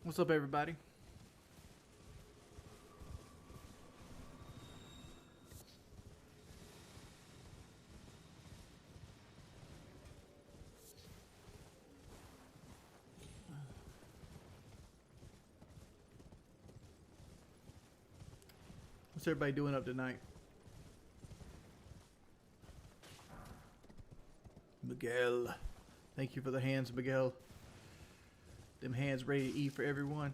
What's up, everybody? What's everybody doing up tonight? Miguel. Thank you for the hands, Miguel. Them hands ready to eat for everyone.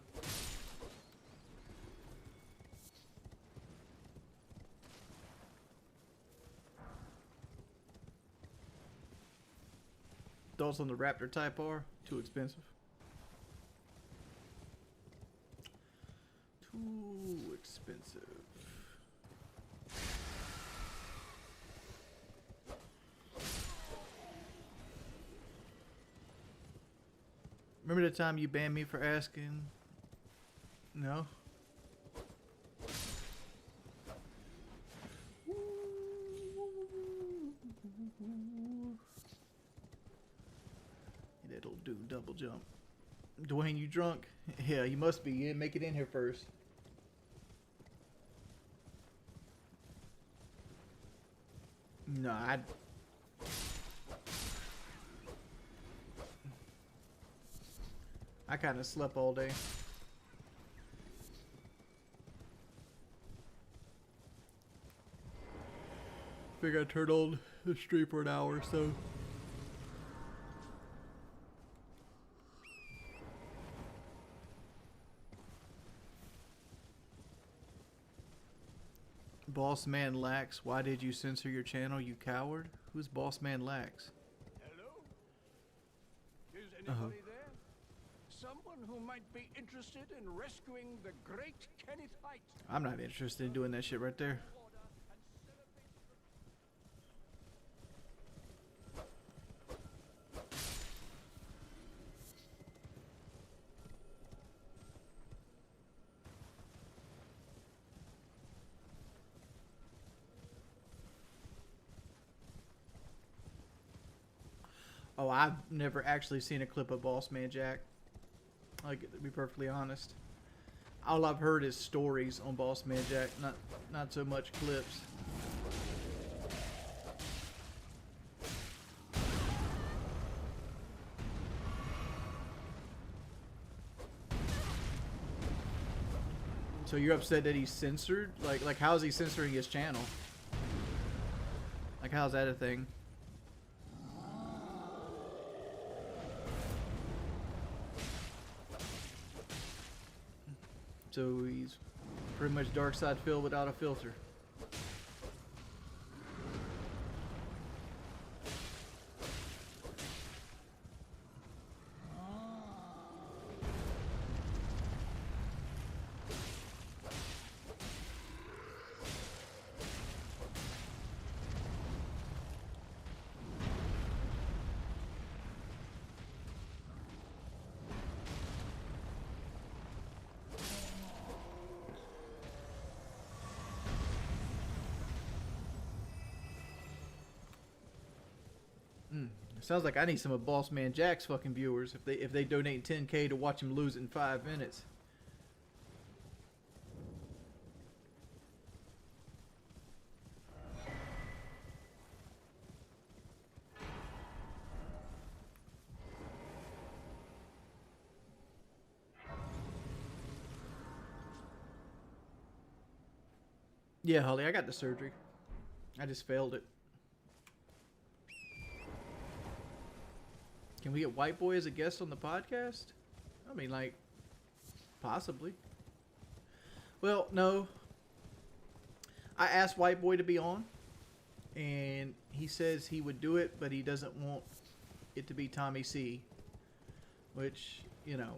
Thoughts on the Raptor Type R? Too expensive. Too expensive. Remember the time you banned me for asking? No? That'll do double jump. Dwayne, you drunk? Yeah, you must be. You didn't make it in here first. No, I kind of slept all day. Figure I turned on the stream for an hour or so. Boss Man Lax, why did you censor your channel, you coward? Who's Boss Man Lax? Hello? Is anybody there? Someone who might be interested in rescuing the great Kenneth Haight. I'm not interested in doing that shit right there. Oh, I've never actually seen a clip of Boss Man Jack. Like, to be perfectly honest. All I've heard is stories on Boss Man Jack, not so much clips. So you're upset that he's censored? Like how is he censoring his channel? Like, how's that a thing? So he's pretty much dark side Phil without a filter. Sounds like I need some of Boss Man Jack's fucking viewers if they donate 10K to watch him lose in 5 minutes. Yeah, Holly, I got the surgery. I just failed it. Can we get White Boy as a guest on the podcast? I mean, like, possibly. Well, no. I asked White Boy to be on, and he says he would do it, but he doesn't want it to be Tommy C. Which, you know,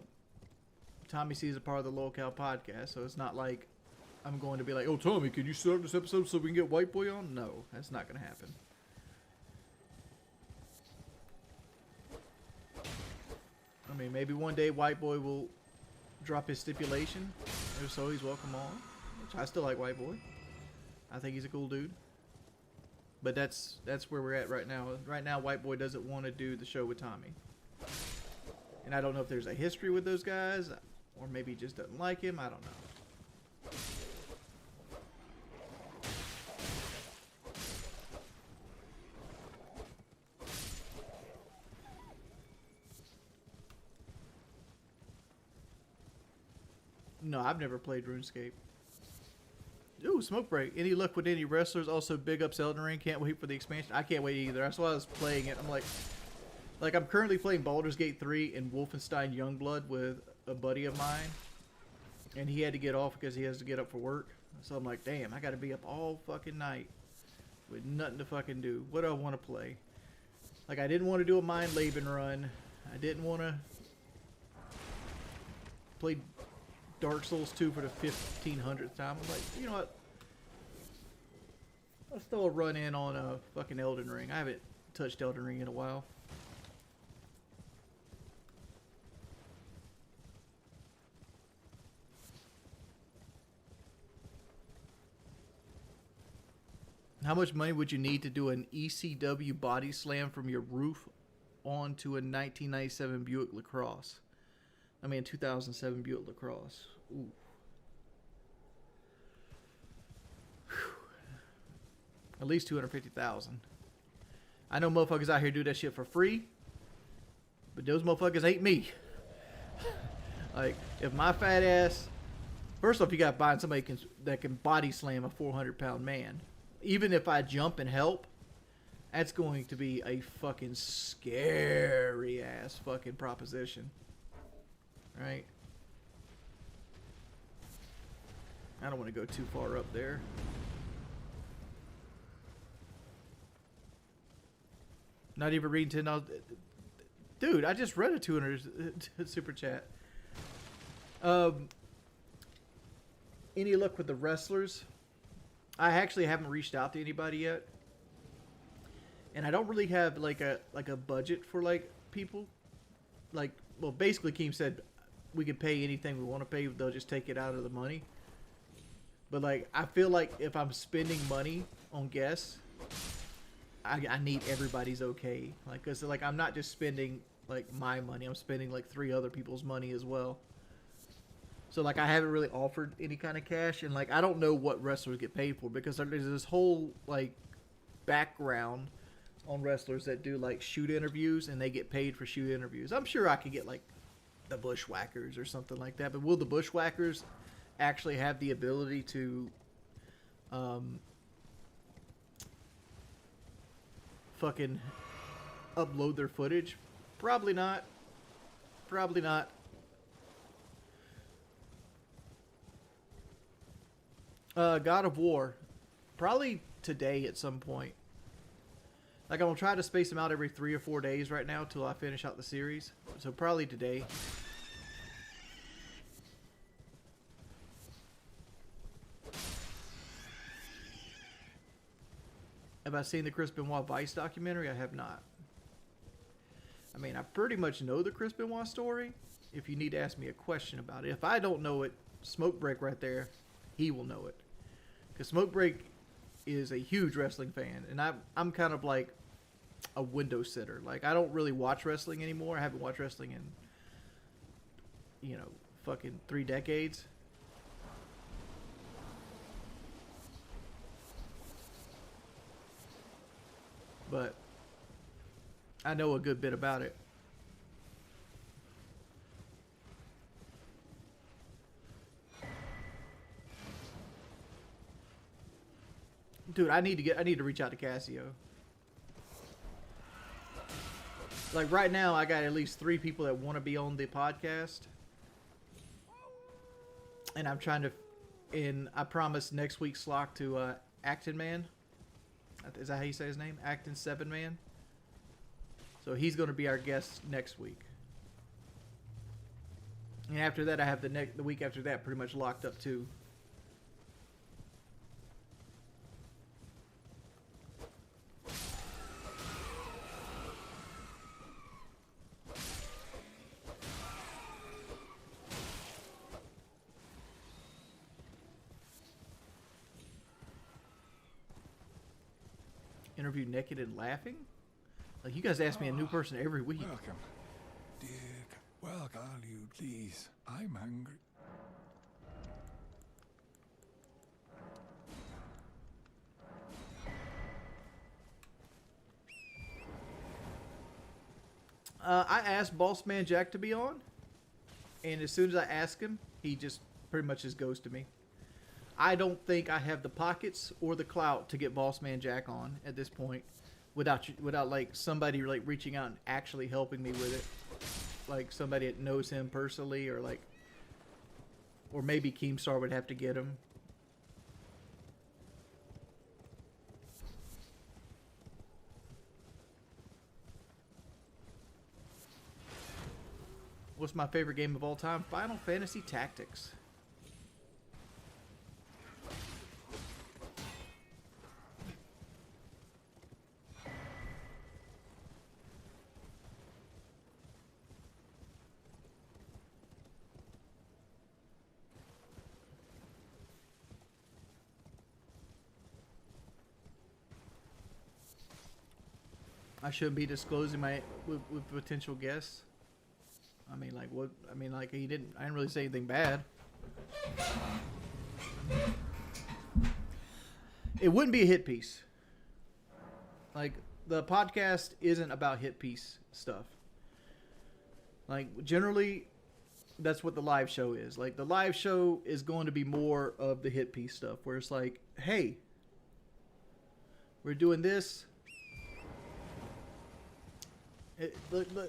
Tommy C is a part of the Locale podcast, so it's not like I'm going to be like, oh, Tommy, can you start this episode so we can get White Boy on? No, that's not going to happen. I mean, maybe one day White Boy will drop his stipulation. If so, he's welcome on. Which I still like White Boy. I think he's a cool dude. But that's where we're at right now. Right now, White Boy doesn't want to do the show with Tommy. And I don't know if there's a history with those guys. Or maybe he just doesn't like him. I don't know. No, I've never played RuneScape. Ooh, smoke break. Any luck with any wrestlers? Also, big ups Elden Ring. Can't wait for the expansion. I can't wait either. That's why I was playing it. I'm like I'm currently playing Baldur's Gate 3 and Wolfenstein Youngblood with a buddy of mine, and he had to get off because he has to get up for work. So I'm like, damn, I got to be up all fucking night with nothing to fucking do. What do I want to play? Like, I didn't want to do a Mind Laben run. I didn't want to play Dark Souls 2 for the 1500th time. I'm like, you know what? Let's throw a run in on a fucking Elden Ring. I haven't touched Elden Ring in a while. How much money would you need to do an ECW body slam from your roof onto a 1997 Buick LaCrosse? I mean, 2007 Buick LaCrosse. Ooh. Whew. At least 250,000. I know motherfuckers out here do that shit for free, but those motherfuckers ain't me. Like, if my fat ass... First off, you got to find somebody that can body slam a 400-pound man. Even if I jump and help, that's going to be a fucking scary ass fucking proposition. Right? I don't want to go too far up there. Not even reading $10. Dude, I just read a 200 super chat. Any luck with the wrestlers? I actually haven't reached out to anybody yet, and I don't really have like a budget for like people. Like, well, basically, Keem said we can pay anything we want to pay. They'll just take it out of the money. But like, I feel like if I'm spending money on guests, I need everybody's okay. Like, cause like I'm not just spending like my money. I'm spending like 3 other people's money as well. So, like, I haven't really offered any kind of cash. And, like, I don't know what wrestlers get paid for. Because there's this whole, like, background on wrestlers that do, like, shoot interviews. And they get paid for shoot interviews. I'm sure I could get, like, the Bushwhackers or something like that. But will the Bushwhackers actually have the ability to fucking upload their footage? Probably not. Probably not. God of War, probably today at some point. Like, I'm gonna try to space them out every 3 or 4 days right now till I finish out the series. So probably today. Have I seen the Chris Benoit Vice documentary? I have not. I mean, I pretty much know the Chris Benoit story. If you need to ask me a question about it, if I don't know it, Smoke Break right there, he will know it. Because Smoke Break is a huge wrestling fan, and I'm kind of like a window sitter. Like, I don't really watch wrestling anymore. I haven't watched wrestling in, you know, fucking 3 decades. But I know a good bit about it. Dude, I need to reach out to Casio. Like, right now, I got at least 3 people that want to be on the podcast. And I'm trying to... And I promised next week's slot to Acton Man. Is that how you say his name? Acton 7 Man. So he's going to be our guest next week. And after that, I have the week after that pretty much locked up too. Interview naked and laughing? Like, you guys ask me a new person every week. Welcome. Dick, welcome. Valued Please, I'm hungry. I asked Boss Man Jack to be on, and as soon as I ask him, he just pretty much just goes to me. I don't think I have the pockets or the clout to get Boss Man Jack on at this point, without like somebody like reaching out and actually helping me with it, like somebody that knows him personally, or maybe Keemstar would have to get him. What's my favorite game of all time? Final Fantasy Tactics. I shouldn't be disclosing my with potential guests. I mean, like what? I mean, like he didn't. I didn't really say anything bad. It wouldn't be a hit piece. Like the podcast isn't about hit piece stuff. Like generally, that's what the live show is. Like the live show is going to be more of the hit piece stuff, where it's like, hey, we're doing this.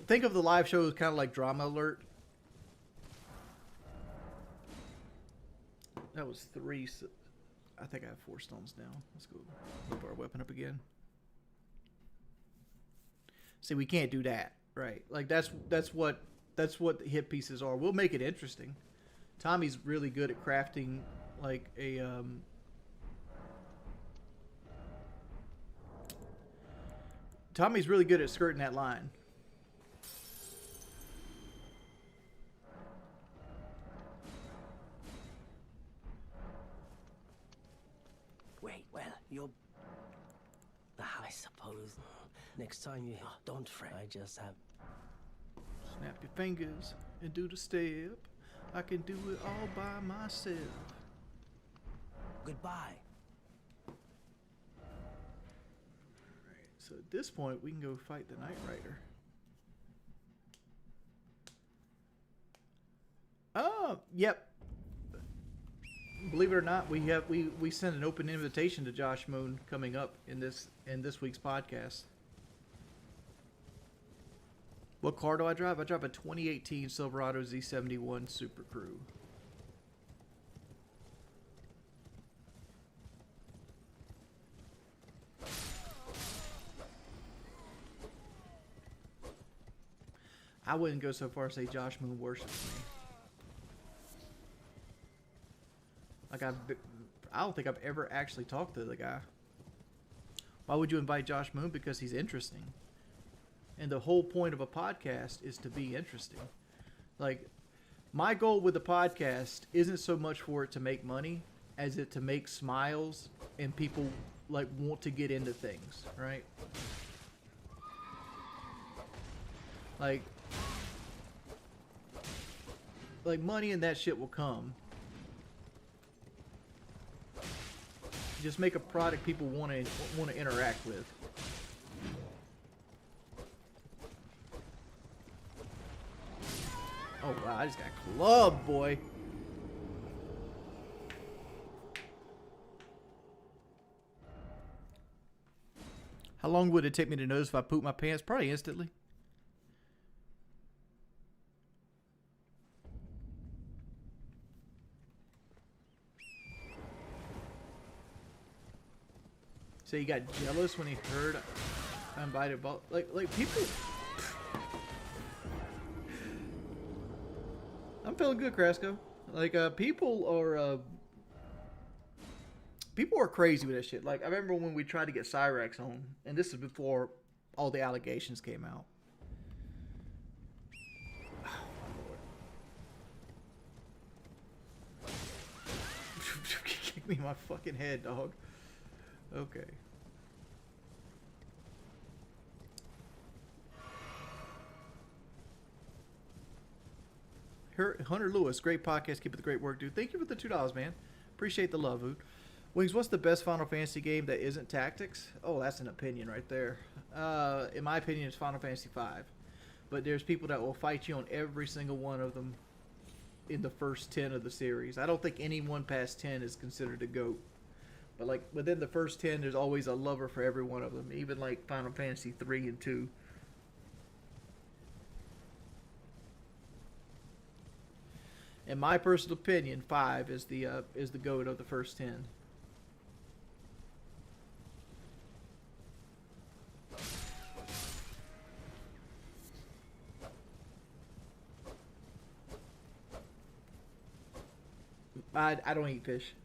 Think of the live show as kind of like Drama Alert. That was 3. So I think I have 4 stones now. Let's go whip our weapon up again. See, we can't do that, right? Like that's what the hit pieces are. We'll make it interesting. Tommy's really good at crafting like a Tommy's really good at skirting that line. Wait, well, you're... I suppose next time you don't fret. I just have... Snap your fingers and do the step. I can do it all by myself. Goodbye. So at this point, we can go fight the Knight Rider. Oh, yep. Believe it or not, we sent an open invitation to Josh Moon coming up in this week's podcast. What car do I drive? I drive a 2018 Silverado Z71 Super Crew. I wouldn't go so far as say Josh Moon worships me. Like I don't think I've ever actually talked to the guy. Why would you invite Josh Moon? Because he's interesting. And the whole point of a podcast is to be interesting. Like, my goal with the podcast isn't so much for it to make money as it to make smiles and people like want to get into things, right? Like money and that shit will come. Just make a product people want to interact with. Oh wow, I just got clubbed, boy. How long would it take me to notice if I poop my pants? Probably instantly. So he got jealous when he heard I invited Bob. Like people. I'm feeling good, Crasco. Like people are crazy with that shit. Like I remember when we tried to get Cyrex on, and this is before all the allegations came out. Oh my lord! Kick me in my fucking head, dog. Okay. Hunter Lewis, great podcast. Keep up the great work, dude. Thank you for the $2, man. Appreciate the love, dude. Wings, what's the best Final Fantasy game that isn't tactics? Oh, that's an opinion right there. In my opinion, it's Final Fantasy V. But there's people that will fight you on every single one of them in the first 10 of the series. I don't think anyone past 10 is considered a GOAT. But like within the first 10, there's always a lover for every one of them. Even like Final Fantasy 3 and 2. In my personal opinion, 5 is the GOAT of the first 10. I don't eat fish.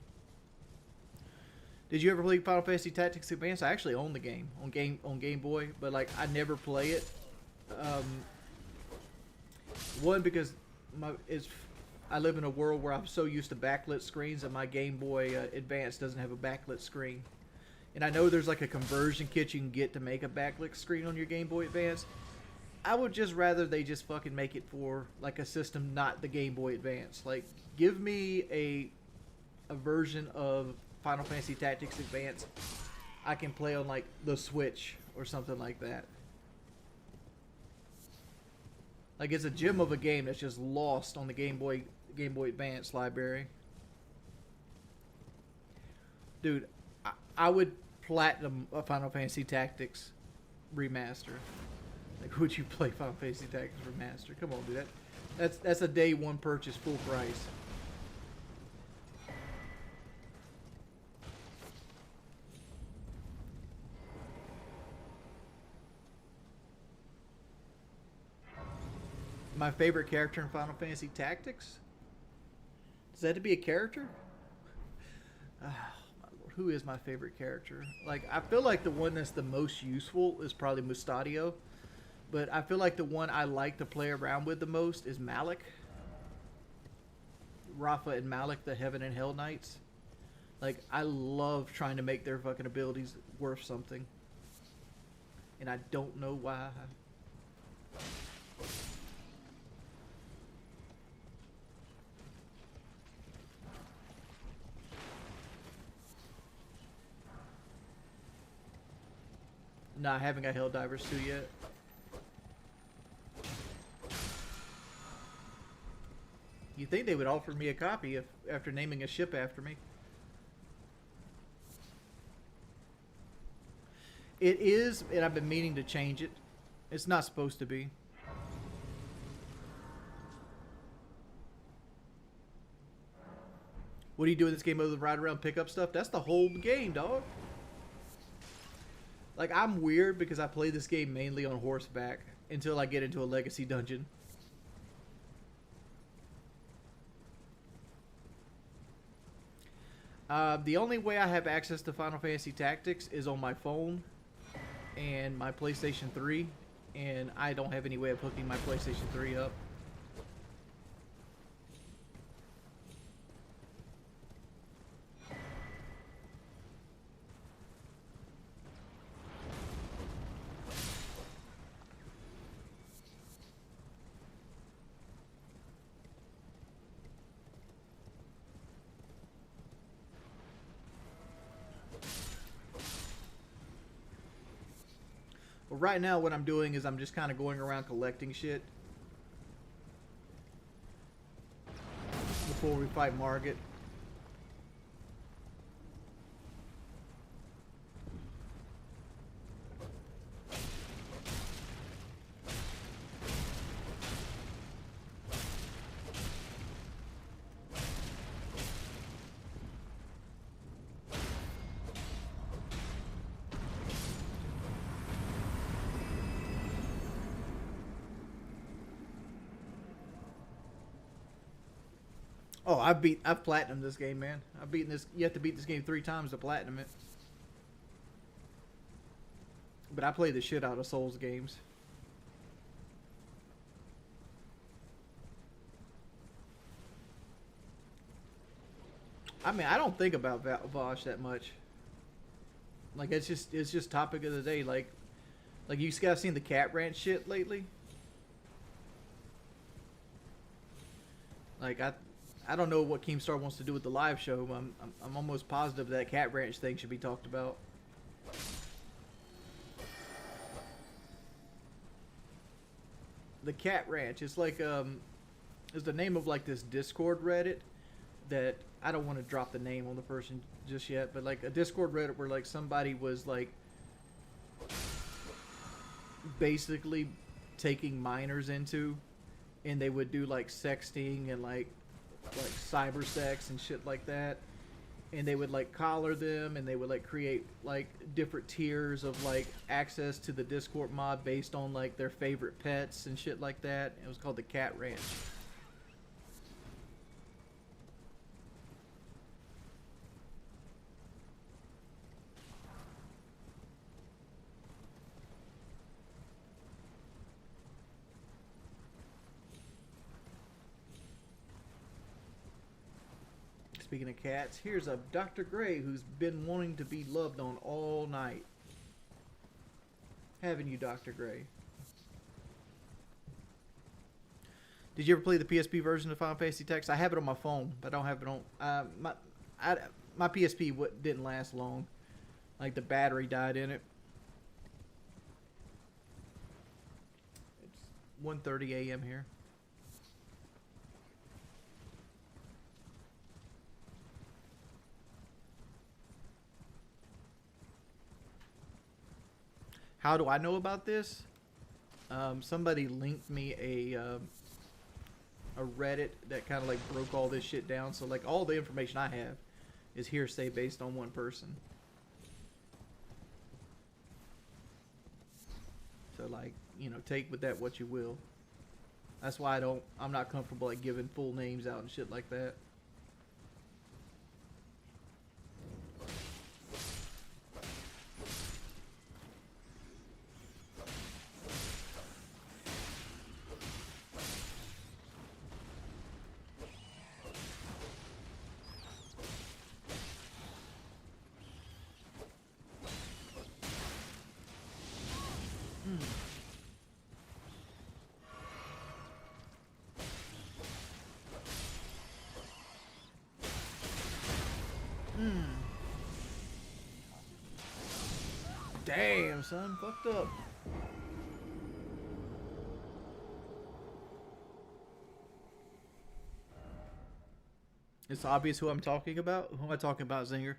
Did you ever play Final Fantasy Tactics Advance? I actually own the game on Game Boy, but like I never play it. One because I live in a world where I'm so used to backlit screens that my Game Boy Advance doesn't have a backlit screen. And I know there's like a conversion kit you can get to make a backlit screen on your Game Boy Advance. I would just rather they just fucking make it for like a system, not the Game Boy Advance. Like, give me a version of Final Fantasy Tactics Advance I can play on like the Switch or something like that. Like, it's a gem of a game that's just lost on the Game Boy Advance library. Dude, I would platinum a Final Fantasy Tactics remaster. Like, would you play Final Fantasy Tactics remaster? Come on, dude. That's a day one purchase, full price. My favorite character in Final Fantasy Tactics? Does that have to be a character? Oh, my lord. Who is my favorite character? Like, I feel like the one that's the most useful is probably Mustadio. But I feel like the one I like to play around with the most is Malik. Rafa and Malik, the Heaven and Hell Knights. Like, I love trying to make their fucking abilities worth something. And I don't know why. Nah, I haven't got Helldivers 2 yet. You think they would offer me a copy if after naming a ship after me? It is, and I've been meaning to change it. It's not supposed to be. What do you do in this game other than ride around and pick up stuff? That's the whole game, dog. Like, I'm weird because I play this game mainly on horseback until I get into a legacy dungeon. The only way I have access to Final Fantasy Tactics is on my phone and my PlayStation 3, and I don't have any way of hooking my PlayStation 3 up. Well, right now what I'm doing is I'm just kind of going around collecting shit before we fight Margit. Oh, I've platinumed this game, man. I've beaten this. You have to beat this game 3 times to platinum it. But I play the shit out of Souls games. I mean, I don't think about Vosh that much. Like, it's just topic of the day. Like you guys seen the Cat Ranch shit lately? Like I don't know what Keemstar wants to do with the live show. I'm almost positive that Cat Ranch thing should be talked about. The Cat Ranch. It's like is the name of like this Discord Reddit that I don't want to drop the name on the person just yet, but like a Discord Reddit where like somebody was like basically taking minors into, and they would do like sexting and like cyber sex and shit like that, and they would like collar them, and they would like create like different tiers of like access to the Discord mod based on like their favorite pets and shit like that. It was called the Cat Ranch. Speaking of cats, here's a Dr. Gray who's been wanting to be loved on all night. Haven't you, Dr. Gray? Did you ever play the PSP version of Final Fantasy Tactics? I have it on my phone, but I don't have it on... my PSP didn't last long. Like, the battery died in it. It's 1:30 a.m. here. How do I know about this? Somebody linked me a Reddit that kind of like broke all this shit down. So like all the information I have is hearsay based on one person. So like, you know, take with that what you will. That's why I'm not comfortable like giving full names out and shit like that. Damn, son, fucked up. It's obvious who I'm talking about. Who am I talking about, Zinger?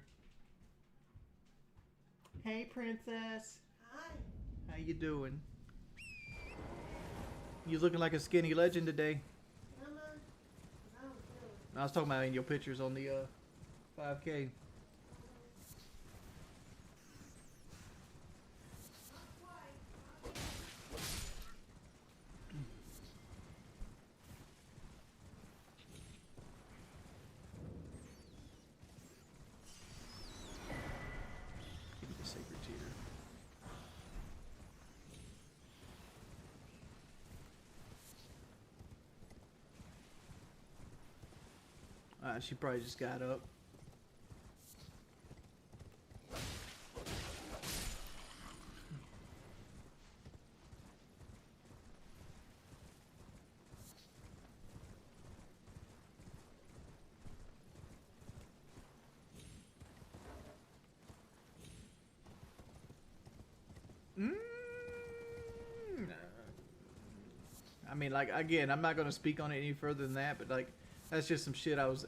Hey, princess. Hi. How you doing? You looking like a skinny legend today. Mama. No, no. I was talking about in your pictures on the 5K. Give me the sacred tear. She probably just got up. I mean, like, again, I'm not going to speak on it any further than that, but like, that's just some shit I was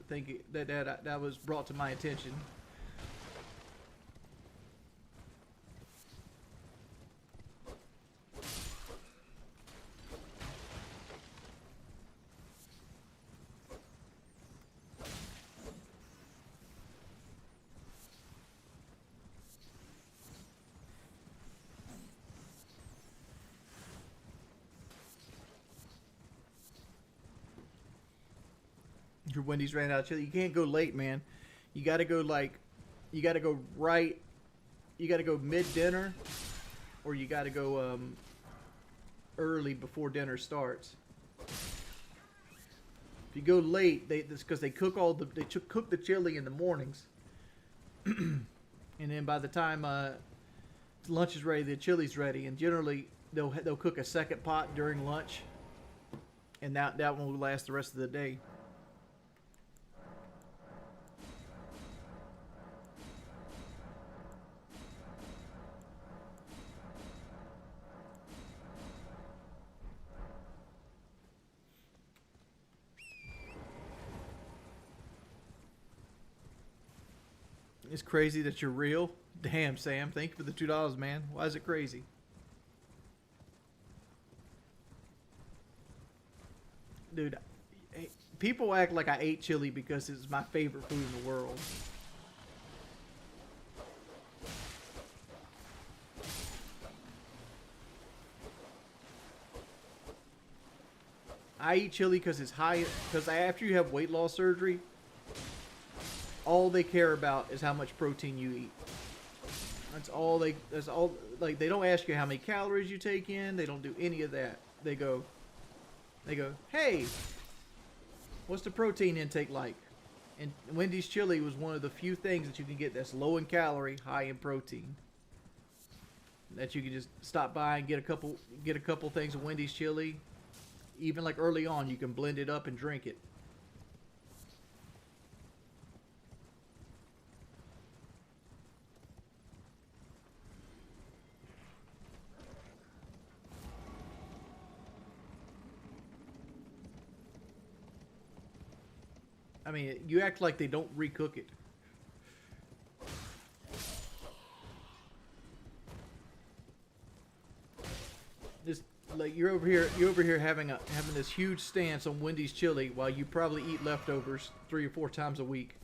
thinking that was brought to my attention. Your Wendy's ran out of chili. You can't go late, man. You got to go you got to go mid dinner, or you got to go early before dinner starts. If you go late, because they cook cook the chili in the mornings, and then by the time lunch is ready, the chili's ready, and generally they'll cook a second pot during lunch. And that one will last the rest of the day. It's crazy that you're real. Damn, Sam. Thank you for the $2, man. Why is it crazy? Dude, people act like I ate chili because it's my favorite food in the world. I eat chili because it's high. Because after you have weight loss surgery, all they care about is how much protein you eat. That's all. Like, they don't ask you how many calories you take in. They don't do any of that. They go, hey, what's the protein intake like? And Wendy's chili was one of the few things that you can get that's low in calorie, high in protein. That you can just stop by and get a couple things of Wendy's chili. Even like early on, you can blend it up and drink it. I mean, you act like they don't recook it. Just like you're over here having this huge stance on Wendy's chili while you probably eat leftovers 3 or 4 times a week.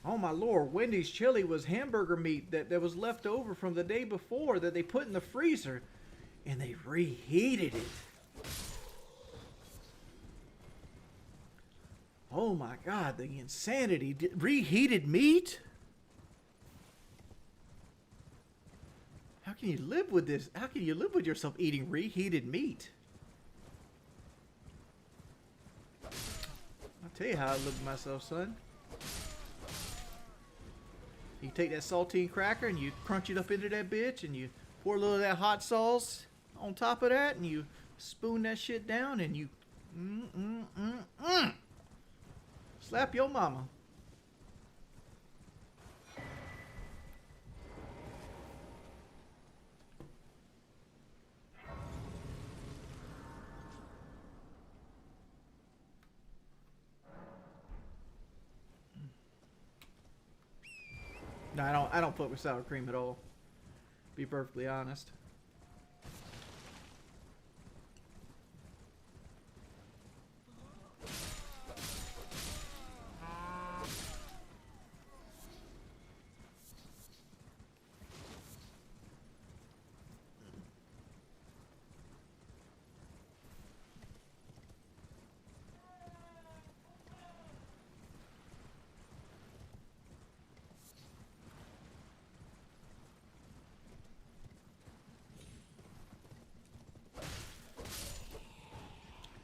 Oh my lord, Wendy's chili was hamburger meat that was left over from the day before that they put in the freezer and they reheated it. Oh my god, the insanity. Reheated meat? How can you live with this? How can you live with yourself eating reheated meat? I'll tell you how I live with myself, son. You take that saltine cracker and you crunch it up into that bitch and you pour a little of that hot sauce on top of that and you spoon that shit down and you slap your mama. No, I don't fuck with sour cream at all. Be perfectly honest.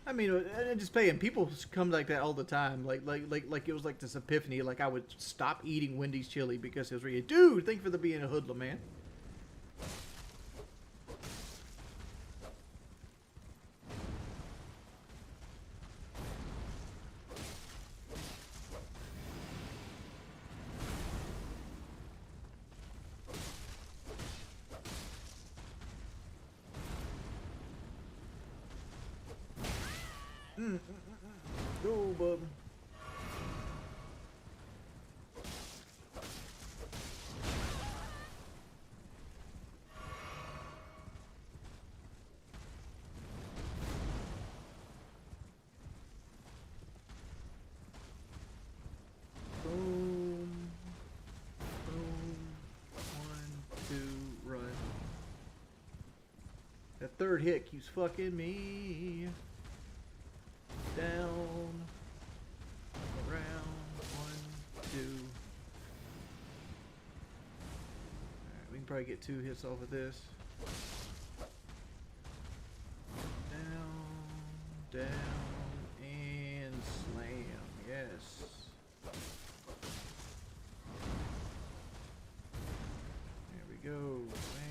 I mean, just paying people come like that all the time. Like it was like this epiphany. Like I would stop eating Wendy's chili because it was really, dude. Thank you for being a hoodlum, man. Go, bub. Boom. Boom. 1, 2, run. That third hit keeps fucking me. Down, around, 1, 2. Alright, we can probably get 2 hits off of this. Down, and slam. Yes. There we go.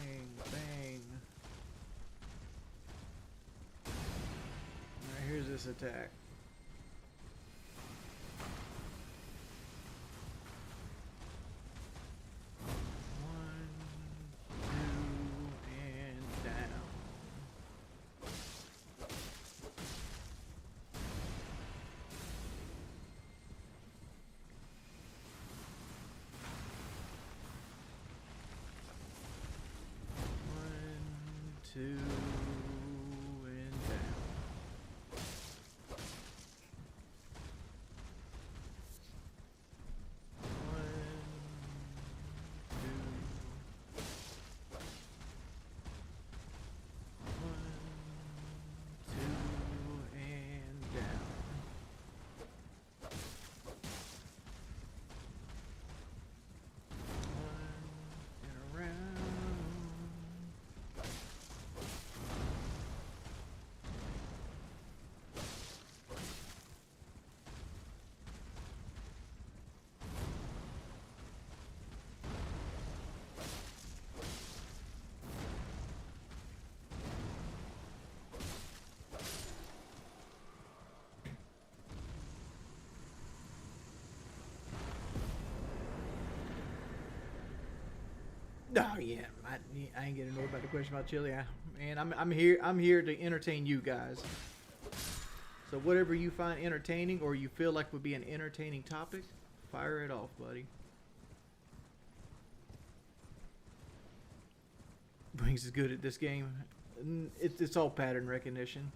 Bang, bang. does this attack? One, two, and down. One, two, and down. One, two, one, two, and down. One and around. Oh yeah, I ain't getting annoyed about the question about chili. And I'm here to entertain you guys. So whatever you find entertaining or you feel like would be an entertaining topic, fire it off, buddy. Wings is good at this game. It's all pattern recognition.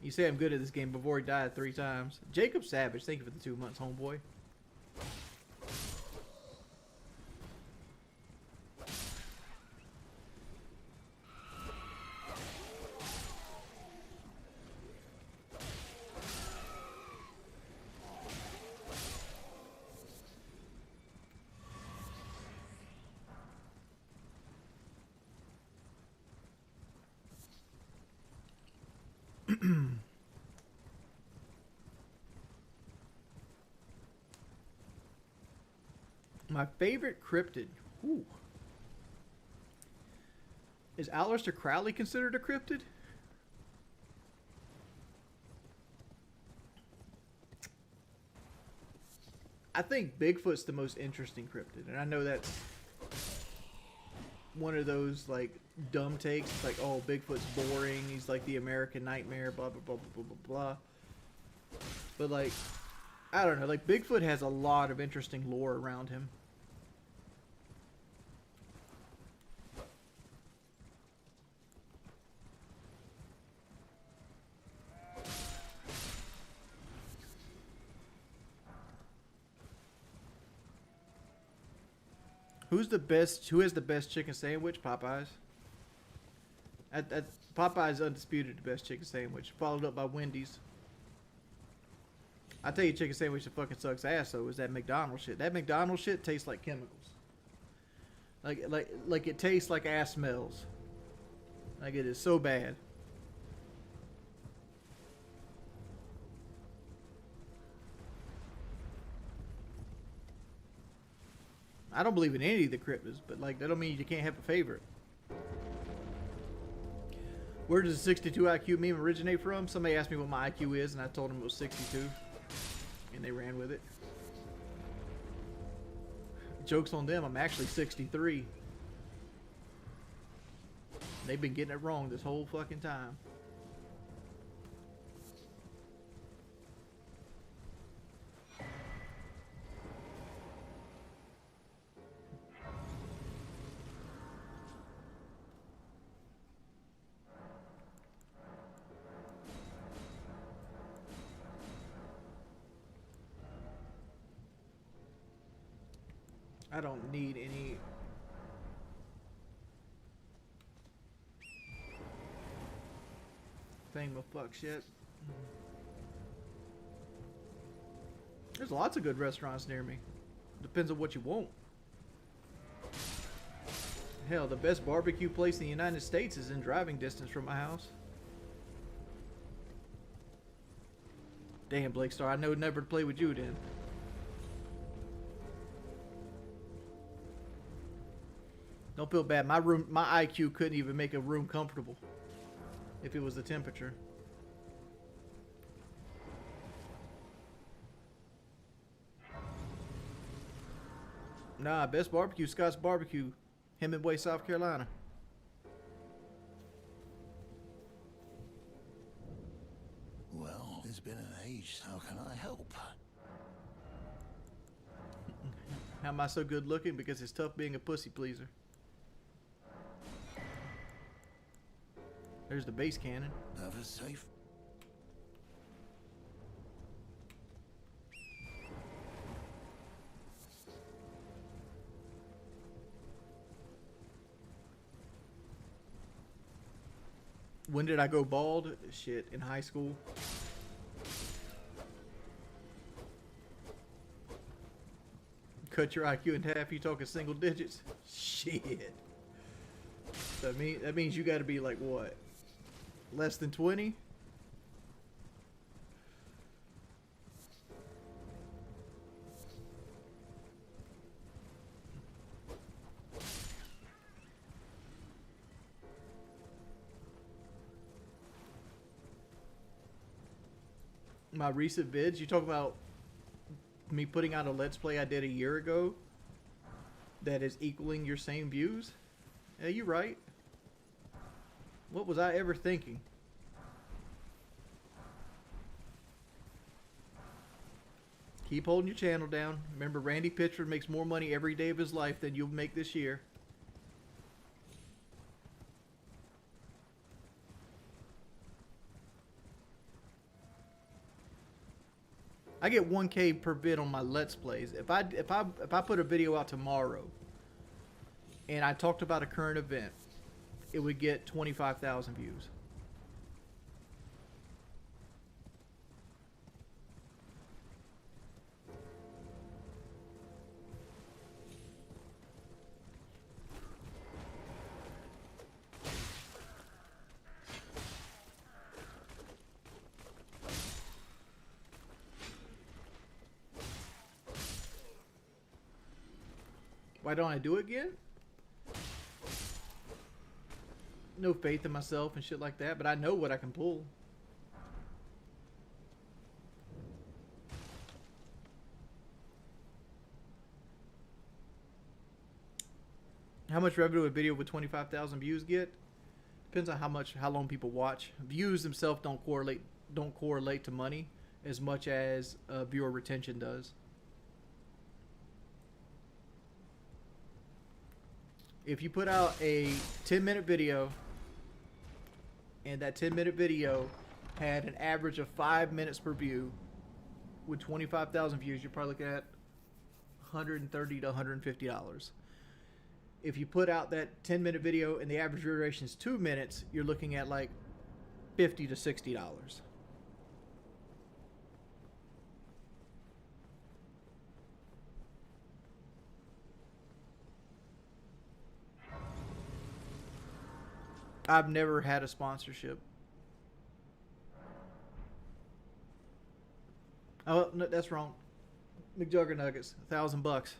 You say I'm good at this game before he died 3 times. Jacob Savage, thank you for the 2 months, homeboy. My favorite cryptid. Ooh. Is Aleister Crowley considered a cryptid? I think Bigfoot's the most interesting cryptid, and I know that's one of those like dumb takes. It's like, oh, Bigfoot's boring. He's like the American nightmare. Blah blah blah blah blah blah blah. But like, I don't know. Like Bigfoot has a lot of interesting lore around him. Who's the best? Who has the best chicken sandwich? Popeyes. Popeyes undisputed the best chicken sandwich, followed up by Wendy's. I tell you, chicken sandwich that fucking sucks ass though is that McDonald's shit. That McDonald's shit tastes like chemicals. Like it tastes like ass smells. Like it is so bad. I don't believe in any of the cryptids, but like that don't mean you can't have a favorite. Where does the 62 IQ meme originate from? Somebody asked me what my IQ is, and I told them it was 62, and they ran with it. Joke's on them. I'm actually 63. They've been getting it wrong this whole fucking time. I don't need any thing with fuck shit. There's lots of good restaurants near me. Depends on what you want. Hell, the best barbecue place in the United States is in driving distance from my house. Damn, Blake Star, I know never to play with you then. Don't feel bad. My IQ couldn't even make a room comfortable if it was the temperature. Nah, best barbecue, Scott's Barbecue, Hemingway, South Carolina. Well, it's been an age. How can I help? How am I so good looking? Because it's tough being a pussy pleaser. There's the base cannon. Have a safe. When did I go bald? Shit, in high school. Cut your IQ in half, you talking single digits? Shit. That means you gotta be like what? Less than 20? My recent vids, you talk about me putting out a Let's Play I did a year ago that is equaling your same views? Yeah, you're right. What was I ever thinking? Keep holding your channel down. Remember, Randy Pitchford makes more money every day of his life than you'll make this year. I get 1K per vid on my Let's Plays. If I put a video out tomorrow and I talked about a current event, it would get 25,000 views. Why don't I do it again? No faith in myself and shit like that, but I know what I can pull. How much revenue a video with 25,000 views get? Depends on how long people watch. Views themselves don't correlate to money as much as viewer retention does. If you put out a 10-minute video and that 10-minute video had an average of 5 minutes per view with 25,000 views, you're probably looking at $130 to $150. If you put out that 10-minute video and the average view duration is 2 minutes, you're looking at like $50 to $60. I've never had a sponsorship. Oh, no, that's wrong. McJugger Nuggets, $1,000.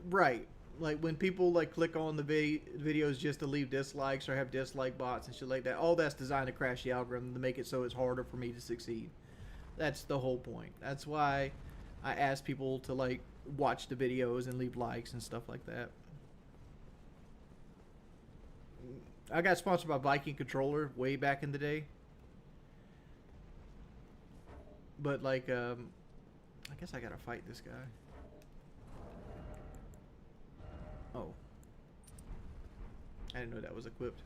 Right. Like when people like click on the videos just to leave dislikes or have dislike bots and shit like that, all that's designed to crash the algorithm to make it so it's harder for me to succeed. That's the whole point. That's why I ask people to like watch the videos and leave likes and stuff like that. I got sponsored by Viking Controller way back in the day. But like, I guess I gotta fight this guy. Oh. I didn't know that was equipped.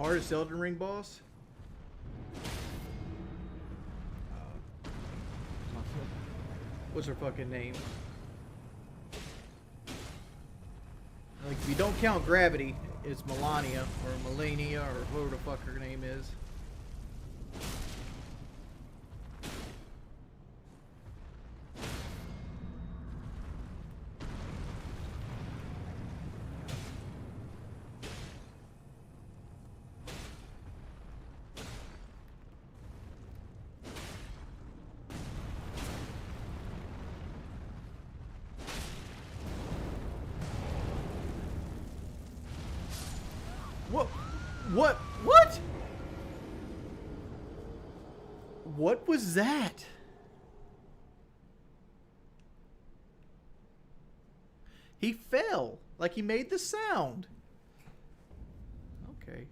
Hardest Elden Ring boss? What's her fucking name? Like, if you don't count Gravity, it's Melania or Melania or whoever the fuck her name is. What? What? What? What was that? He fell. Like he made the sound. Okay.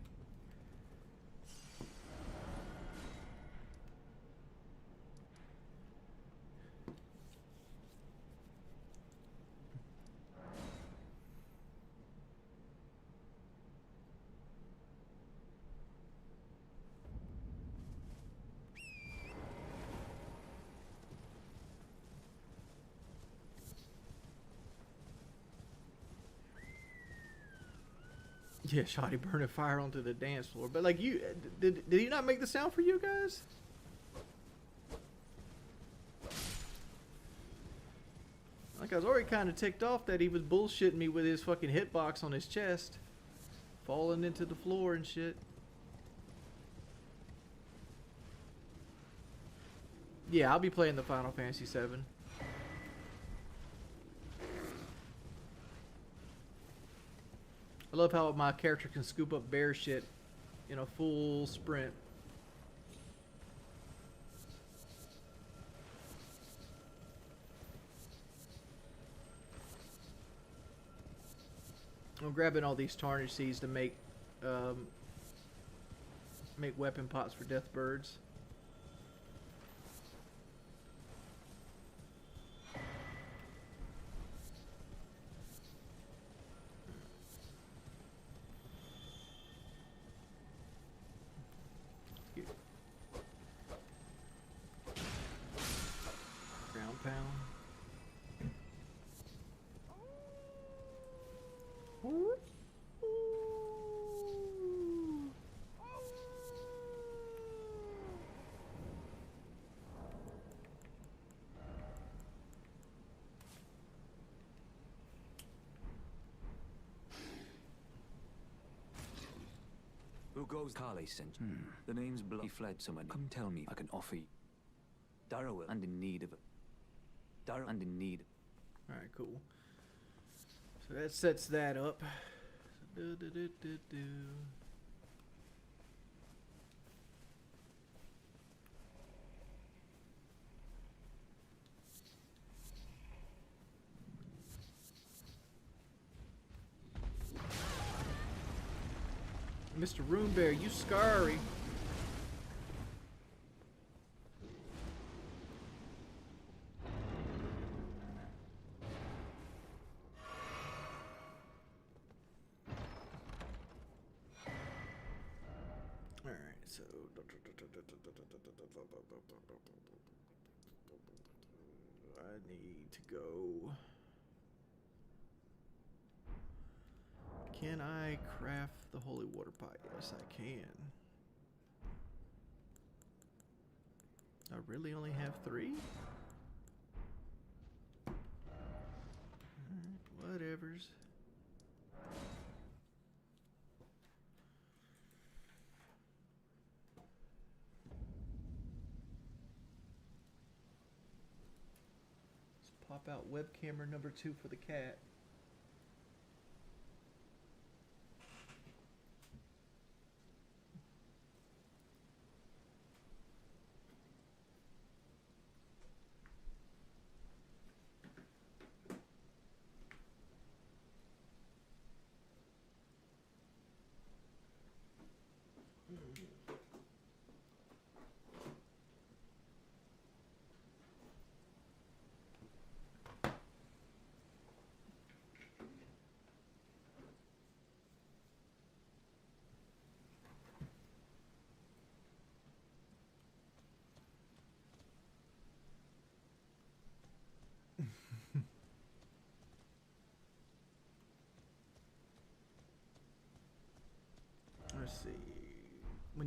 Yeah, Shoddy burning fire onto the dance floor. But like you, did he not make the sound for you guys? Like I was already kind of ticked off that he was bullshitting me with his fucking hitbox on his chest. Falling into the floor and shit. Yeah, I'll be playing the Final Fantasy VII. I love how my character can scoop up bear shit in a full sprint. I'm grabbing all these tarnished seeds to make weapon pots for death birds. Ground pound. Who goes? Carly sent you. The name's Bloody fled somewhere. Come tell me I can offer you. Darrow and in need of it. Darrow and in need. Alright, cool. So that sets that up. Mr. Roombear, you scary. Alright, so I need to go. Can I craft the holy water pot? Yes, I can. I really only have 3? Alright, whatevers. Let's pop out webcamera number 2 for the cat.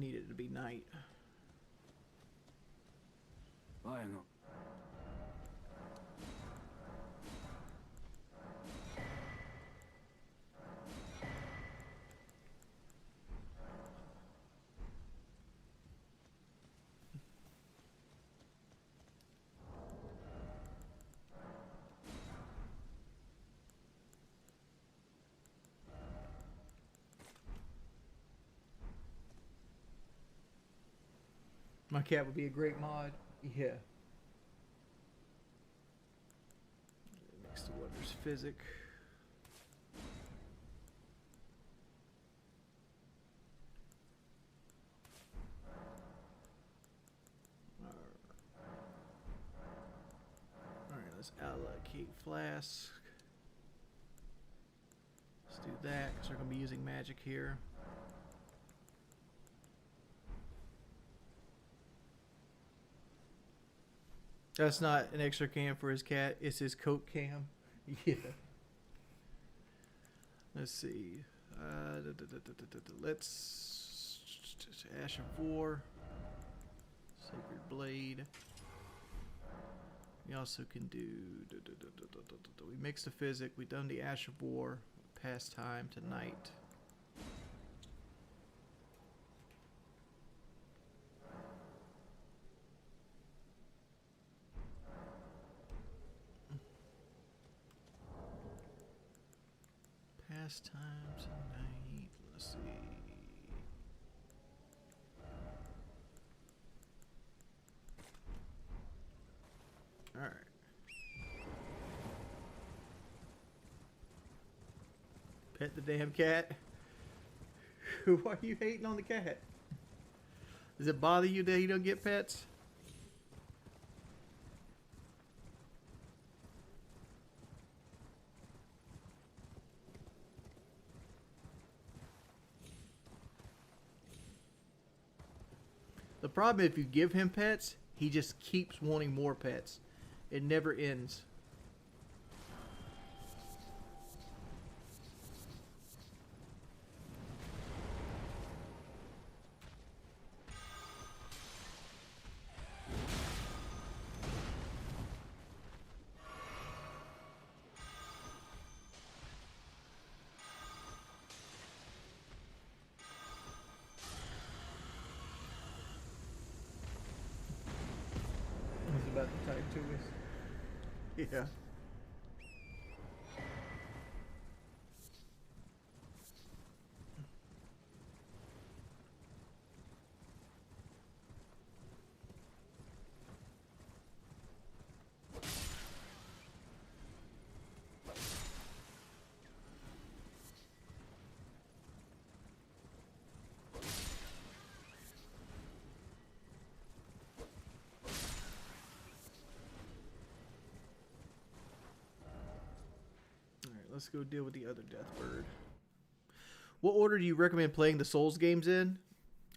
need it to be night. Hang on. My cat would be a great mod. Yeah. Next to Wonders Physic. Alright, let's allocate Flask. Let's do that because we're going to be using magic here. That's not an extra cam for his cat. It's his coat cam. Yeah. Let's see. Let's Ash of War, Sacred Blade. We also can do. We mixed the physic. We done the Ash of War. Pastime tonight. Pastime tonight. Let's see. All right. Pet the damn cat. Why are you hating on the cat? Does it bother you that you don't get pets? The problem, if you give him pets, he just keeps wanting more pets. It never ends. About the time to us. Yeah. Let's go deal with the other Deathbird. What order do you recommend playing the Souls games in?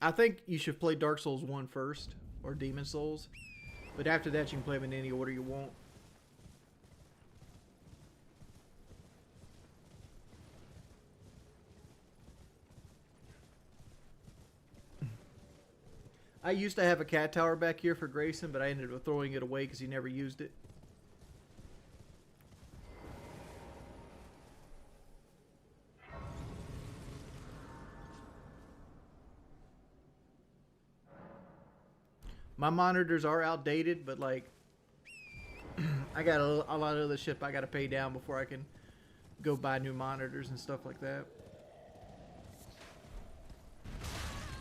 I think you should play Dark Souls 1 first, or Demon Souls. But after that, you can play them in any order you want. I used to have a cat tower back here for Grayson, but I ended up throwing it away because he never used it. My monitors are outdated, but like I got a lot of other shit I got to pay down before I can go buy new monitors and stuff like that.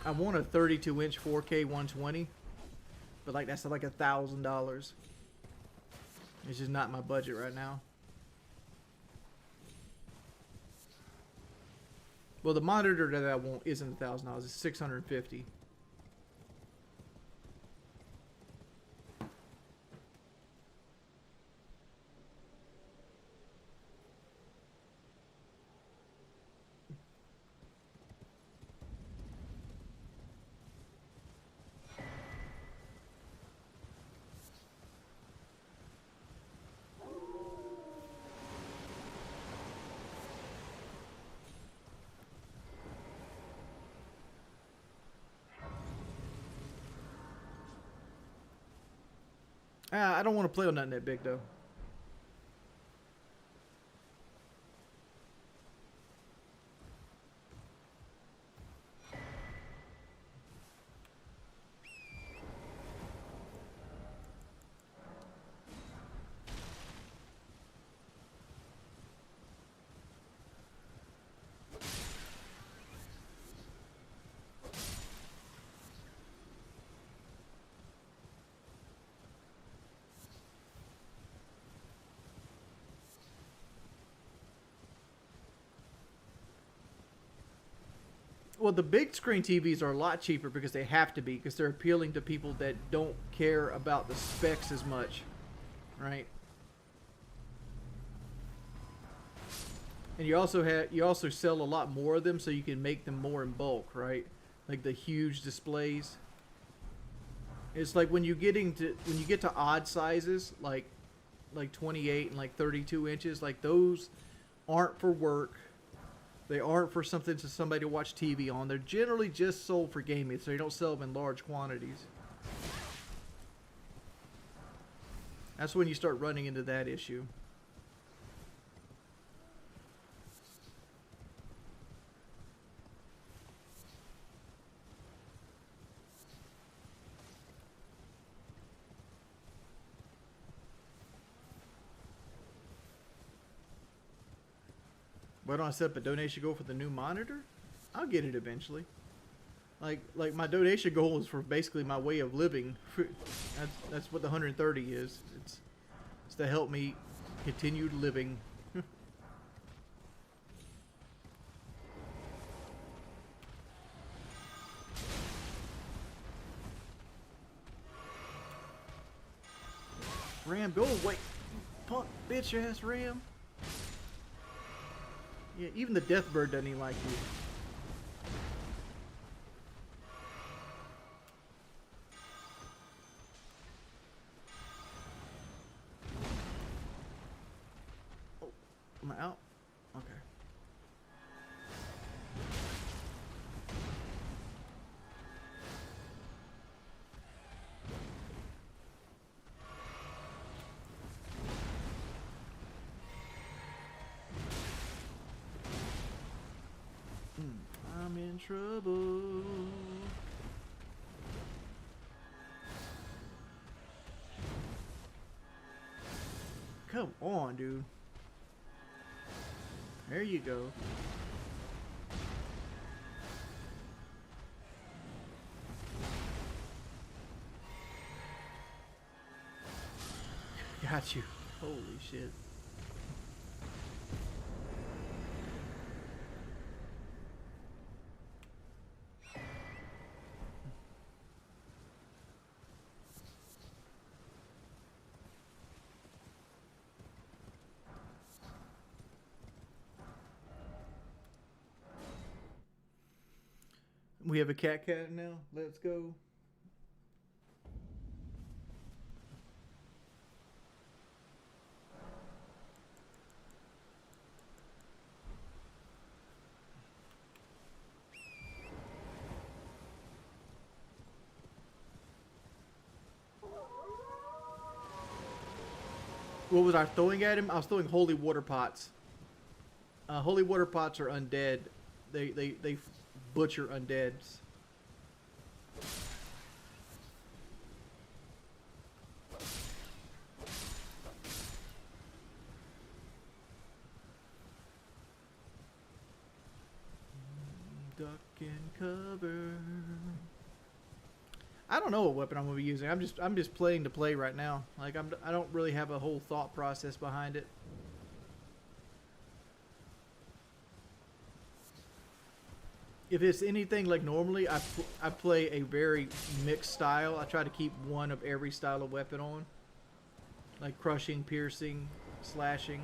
I want a 32-inch 4K 120, but like that's like $1,000. It's just not my budget right now. Well, the monitor that I want isn't $1,000. It's $650. I don't want to play on nothing that big though. Well, the big screen TVs are a lot cheaper because they have to be, because they're appealing to people that don't care about the specs as much, right? And you also sell a lot more of them, so you can make them more in bulk, right? Like the huge displays. It's like when you get to odd sizes, like 28 and like 32 inches, like those aren't for work. They aren't for something to somebody to watch TV on. They're generally just sold for gaming, so they don't sell them in large quantities. That's when you start running into that issue. Why don't I set up a donation goal for the new monitor? I'll get it eventually. Like my donation goal is for basically my way of living. That's what the 130 is. It's to help me continue living. Ram, go away, punk bitch ass Ram. Yeah, even the Deathbird doesn't even like you. Oh, am I out? Okay. I'm in trouble. Come on, dude. There you go. Got you. Holy shit. We have a cat now. Let's go. What was I throwing at him? I was throwing holy water pots. Holy water pots are undead. They butcher undeads. Duck and cover. I don't know what weapon I'm gonna be using. I'm just playing to play right now. Like I don't really have a whole thought process behind it. If it's anything like normally, I play a very mixed style. I try to keep one of every style of weapon on. Like crushing, piercing, slashing.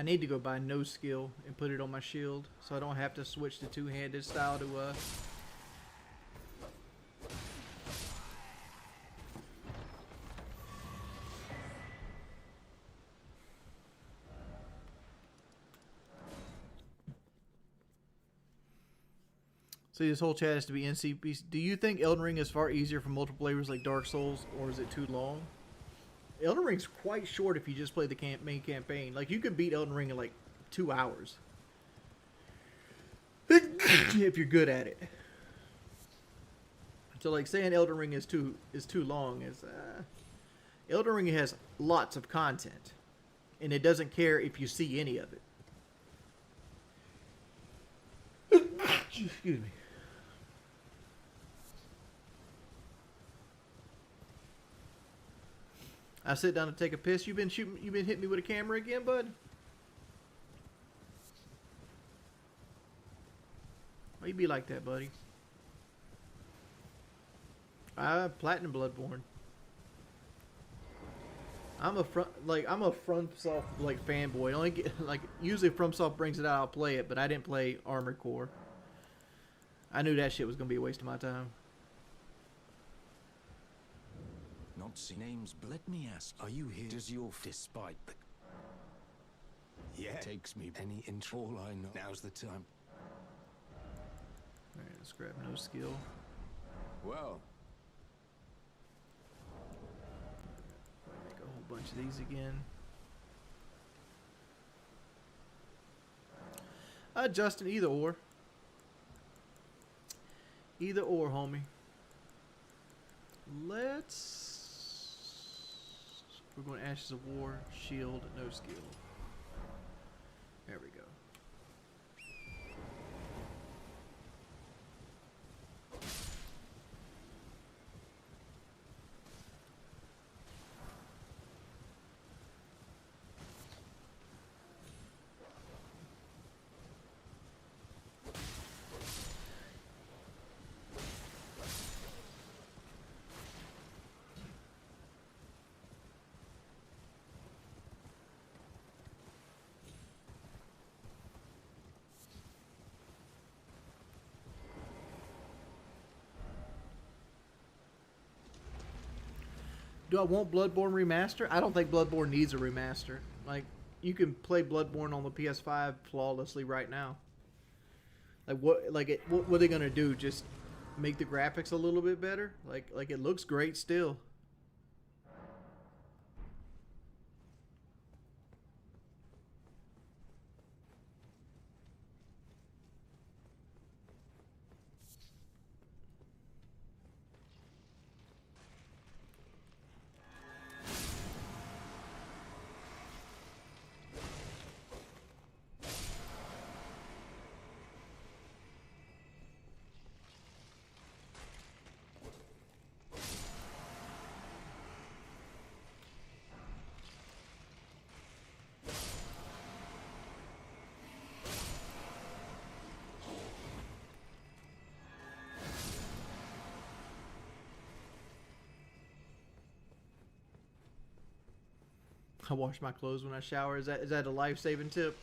I need to go buy no skill and put it on my shield so I don't have to switch to two-handed style to See, this whole chat has to be NCPC. Do you think Elden Ring is far easier for multiplayers like Dark Souls, or is it too long? Elden Ring's quite short if you just play the main campaign. Like, you could beat Elden Ring in like 2 hours. If you're good at it. So, like, saying Elden Ring is too long is... Elden Ring has lots of content. And it doesn't care if you see any of it. Excuse me. I sit down to take a piss. You've been hitting me with a camera again, bud? Why you be like that, buddy? Platinum Bloodborne. I'm a FromSoft like fanboy. Only get, like usually FromSoft brings it out, I'll play it, but I didn't play Armored Core. I knew that shit was gonna be a waste of my time. Not see names, but let me ask, are you here? Does your despite the... Yeah, takes me any intro. All I know, now's the time. Alright, let's grab no skill. Well, Make a whole bunch of these again. Justin, either or. Either or, homie. We're going Ashes of War, Shield, no skill. There we go. Do I want Bloodborne remaster? I don't think Bloodborne needs a remaster. Like, you can play Bloodborne on the PS5 flawlessly right now. Like, what are they gonna do? Just make the graphics a little bit better? Like it looks great still. I wash my clothes when I shower. Is that a life-saving tip?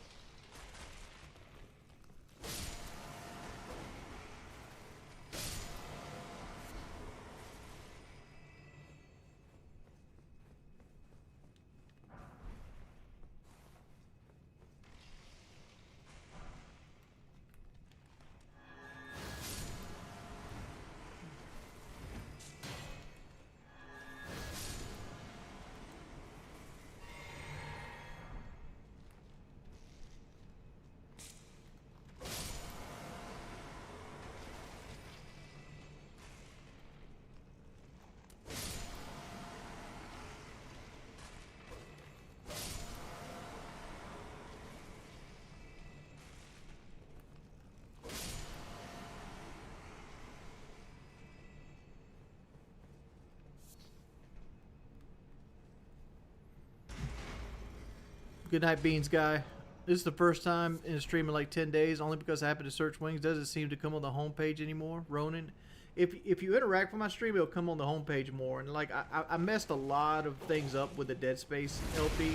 Good night, Beans guy. This is the first time in a stream in like 10 days, only because I happen to search wings. Doesn't seem to come on the homepage anymore. Ronan, if you interact with my stream, it'll come on the homepage more. And like I messed a lot of things up with the Dead Space LP.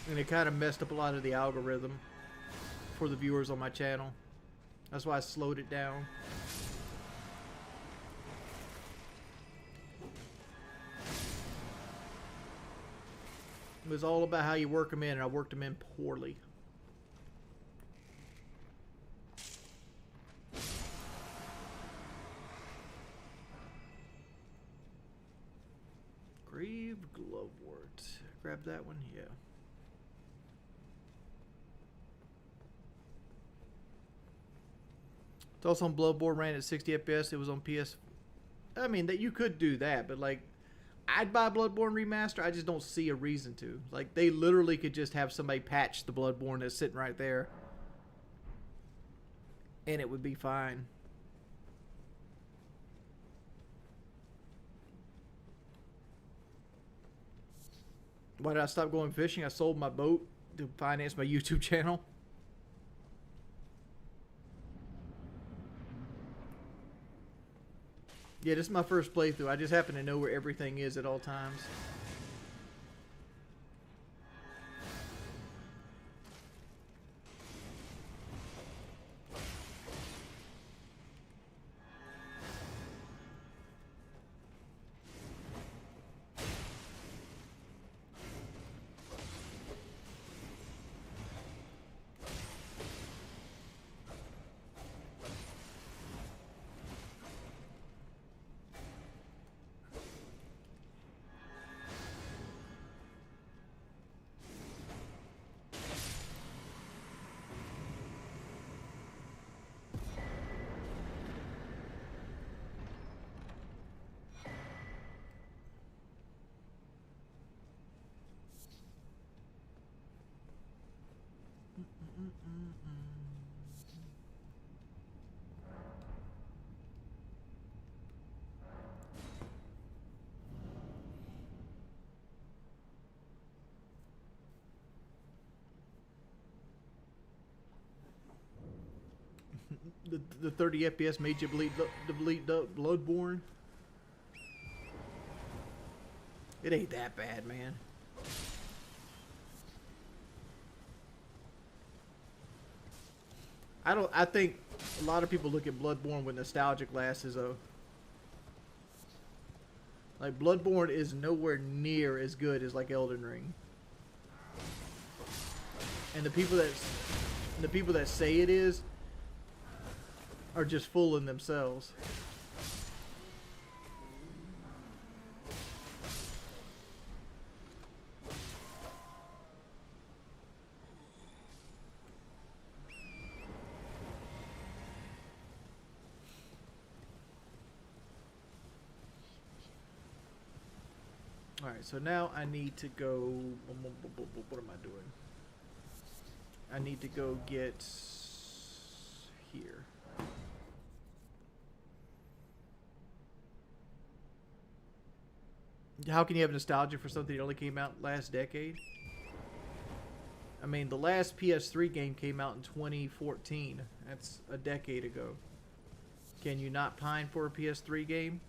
And it kind of messed up a lot of the algorithm for the viewers on my channel. That's why I slowed it down. It was all about how you work them in, and I worked them in poorly. Grieve Glovewort. Grab that one, yeah. It's also on Bloodborne, ran at 60 FPS. It was on PS. I mean, that you could do that, but like, I'd buy Bloodborne Remaster. I just don't see a reason to. Like, they literally could just have somebody patch the Bloodborne that's sitting right there, and it would be fine. Why did I stop going fishing? I sold my boat to finance my YouTube channel. Yeah, this is my first playthrough. I just happen to know where everything is at all times. The 30 FPS made you delete Bloodborne. It ain't that bad, man. I think a lot of people look at Bloodborne with nostalgic glasses, though. Like, Bloodborne is nowhere near as good as like Elden Ring. And the people that say it is are just fooling themselves. Alright, so now I need to go... What am I doing? I need to go get... here. How can you have nostalgia for something that only came out last decade? I mean, the last PS3 game came out in 2014. That's a decade ago. Can you not pine for a PS3 game?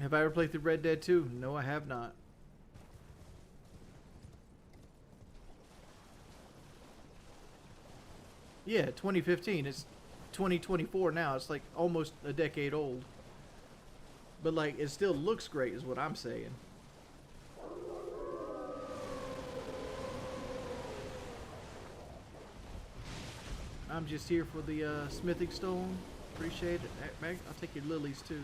Have I ever played through Red Dead 2? No, I have not. Yeah, 2015. It's 2024 now. It's like almost a decade old. But like, it still looks great is what I'm saying. I'm just here for the smithing stone. Appreciate it. Meg, I'll take your lilies too.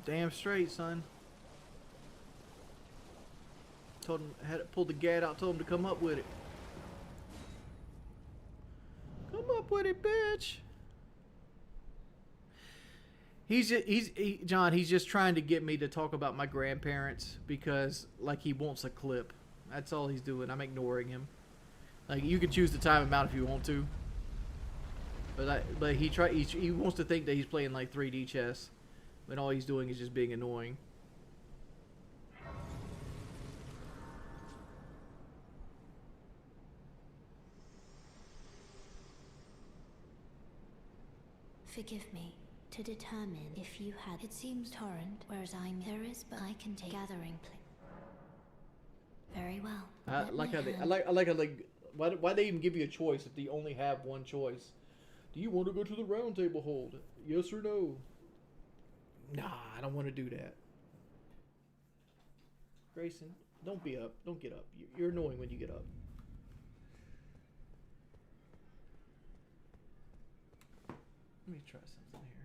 Damn straight, son. Told him, had it pulled the gat out, told him to come up with it. Come up with it, bitch. John, he's just trying to get me to talk about my grandparents because, like, he wants a clip. That's all he's doing. I'm ignoring him. Like, you can choose to time him out if you want to. But he wants to think that he's playing like 3D chess, when all he's doing is just being annoying. Forgive me. To determine if you had, it seems torrent, whereas there is, but I can take gathering. Very well. I like how why they even give you a choice if they only have one choice? Do you want to go to the round table hold? Yes or no? Nah, I don't want to do that. Grayson, don't be up. Don't get up. You're annoying when you get up. Let me try something here.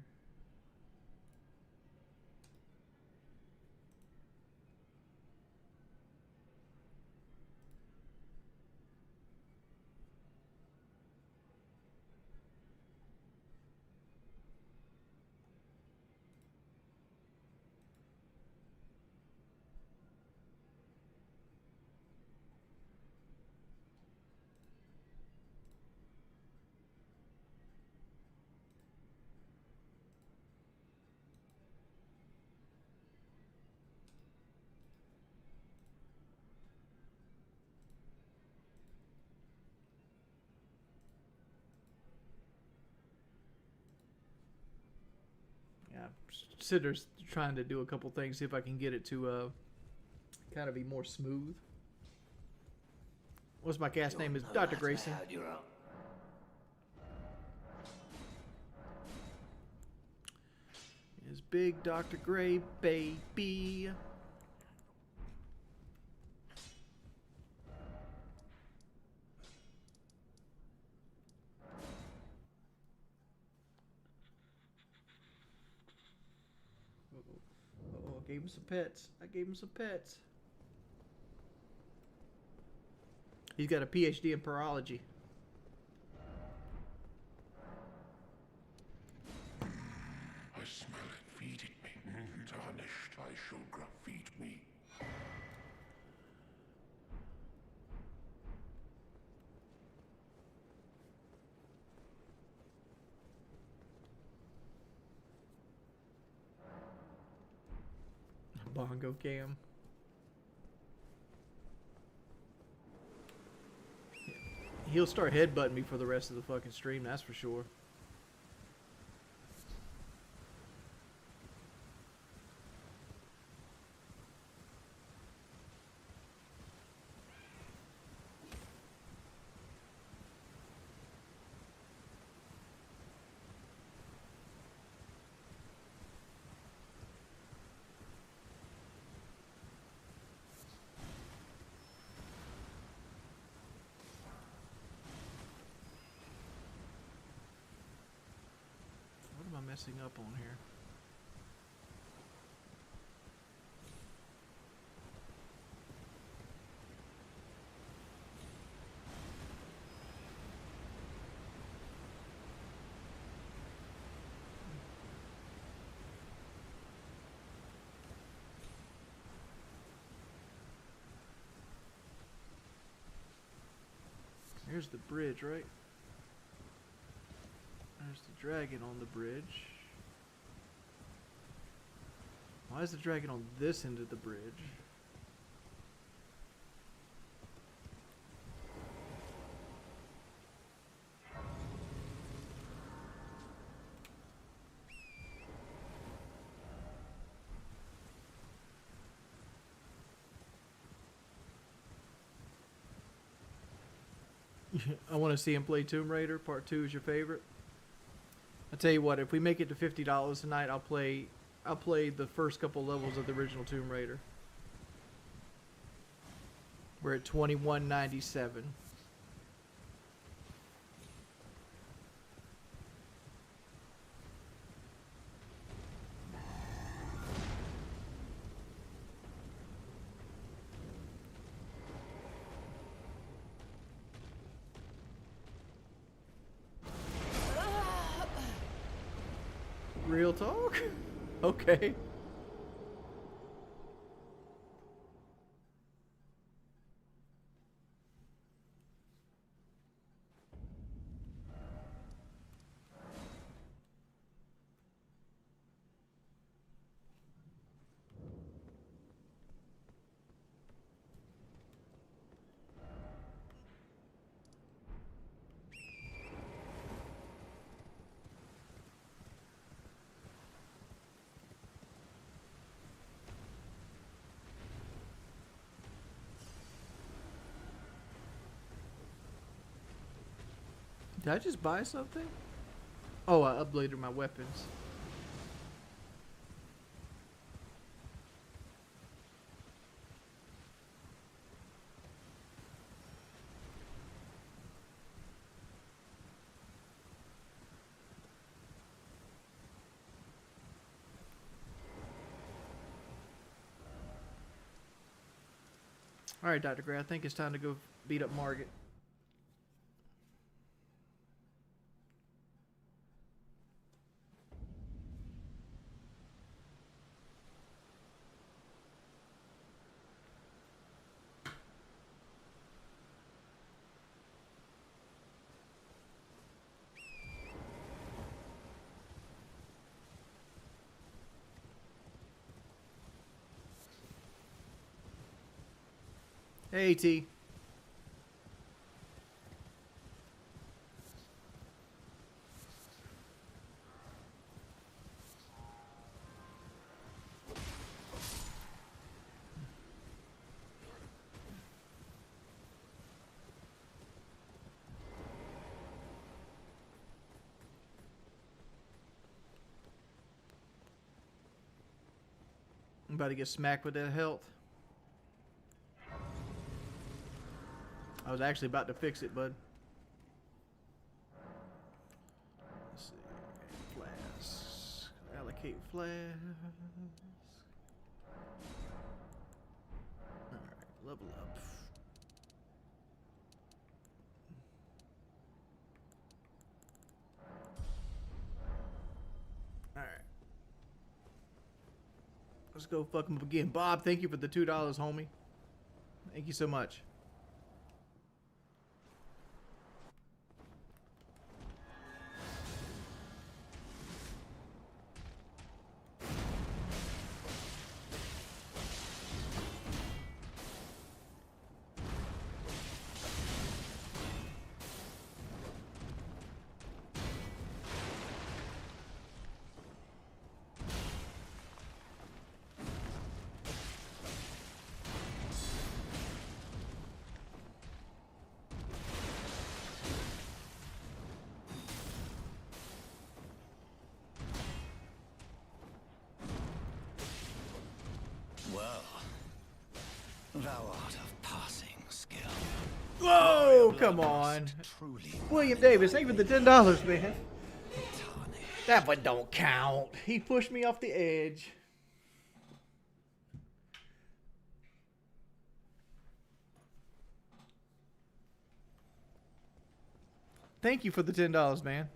Consider trying to do a couple things, see if I can get it to kind of be more smooth. What's my cast name? Is Dr. Grayson. Is Big Dr. Gray, baby. I gave him some pets. I gave him some pets. He's got a PhD in parology. I smell it feeding me. Tarnished, I shall feed me. Bongo cam. He'll start headbutting me for the rest of the fucking stream, that's for sure. Messing up on here. Here's the bridge, right? There's the dragon on the bridge. Why is the dragon on this end of the bridge? I want to see him play Tomb Raider. Part 2 is your favorite? I tell you what, if we make it to $50 tonight, I'll play the first couple levels of the original Tomb Raider. We're at $21.97. Real talk? Okay. Did I just buy something? Oh, I upgraded my weapons. All right, Dr. Gray, I think it's time to go beat up Margaret. Hey, T. I'm about to get smacked with that health. I was actually about to fix it, bud. Let's see. Flasks. Allocate flasks. Alright, level up. Alright. Let's go fuck him up again. Bob, thank you for the $2, homie. Thank you so much. Well, thou art of passing skill. Whoa, come on. Truly William Davis, thank you for the $10, man. tarnished. That one don't count. He pushed me off the edge. Thank you for the $10, man.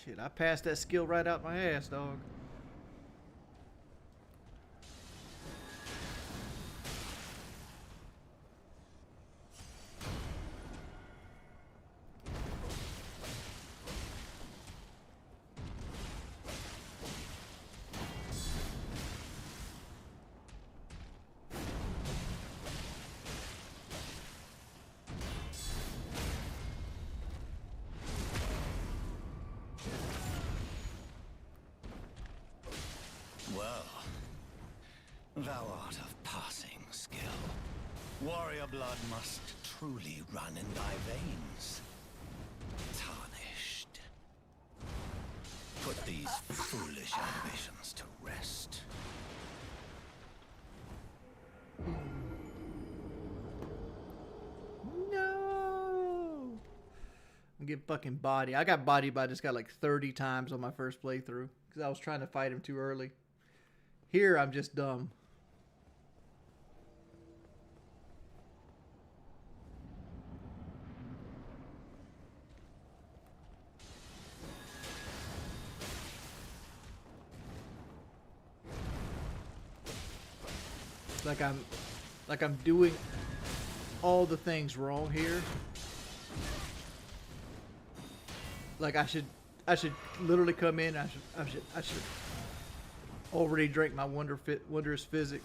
Shit, I passed that skill right out my ass, dog. Well, thou art of passing skill. Warrior blood must truly run in thy veins. Tarnished. Put these foolish ambitions to rest. No. I'm getting fucking bodied. I got bodied by this guy like 30 times on my first playthrough because I was trying to fight him too early. Here, I'm just dumb. Like I'm doing all the things wrong here. Like I should literally come in. I should already drink my wondrous physic.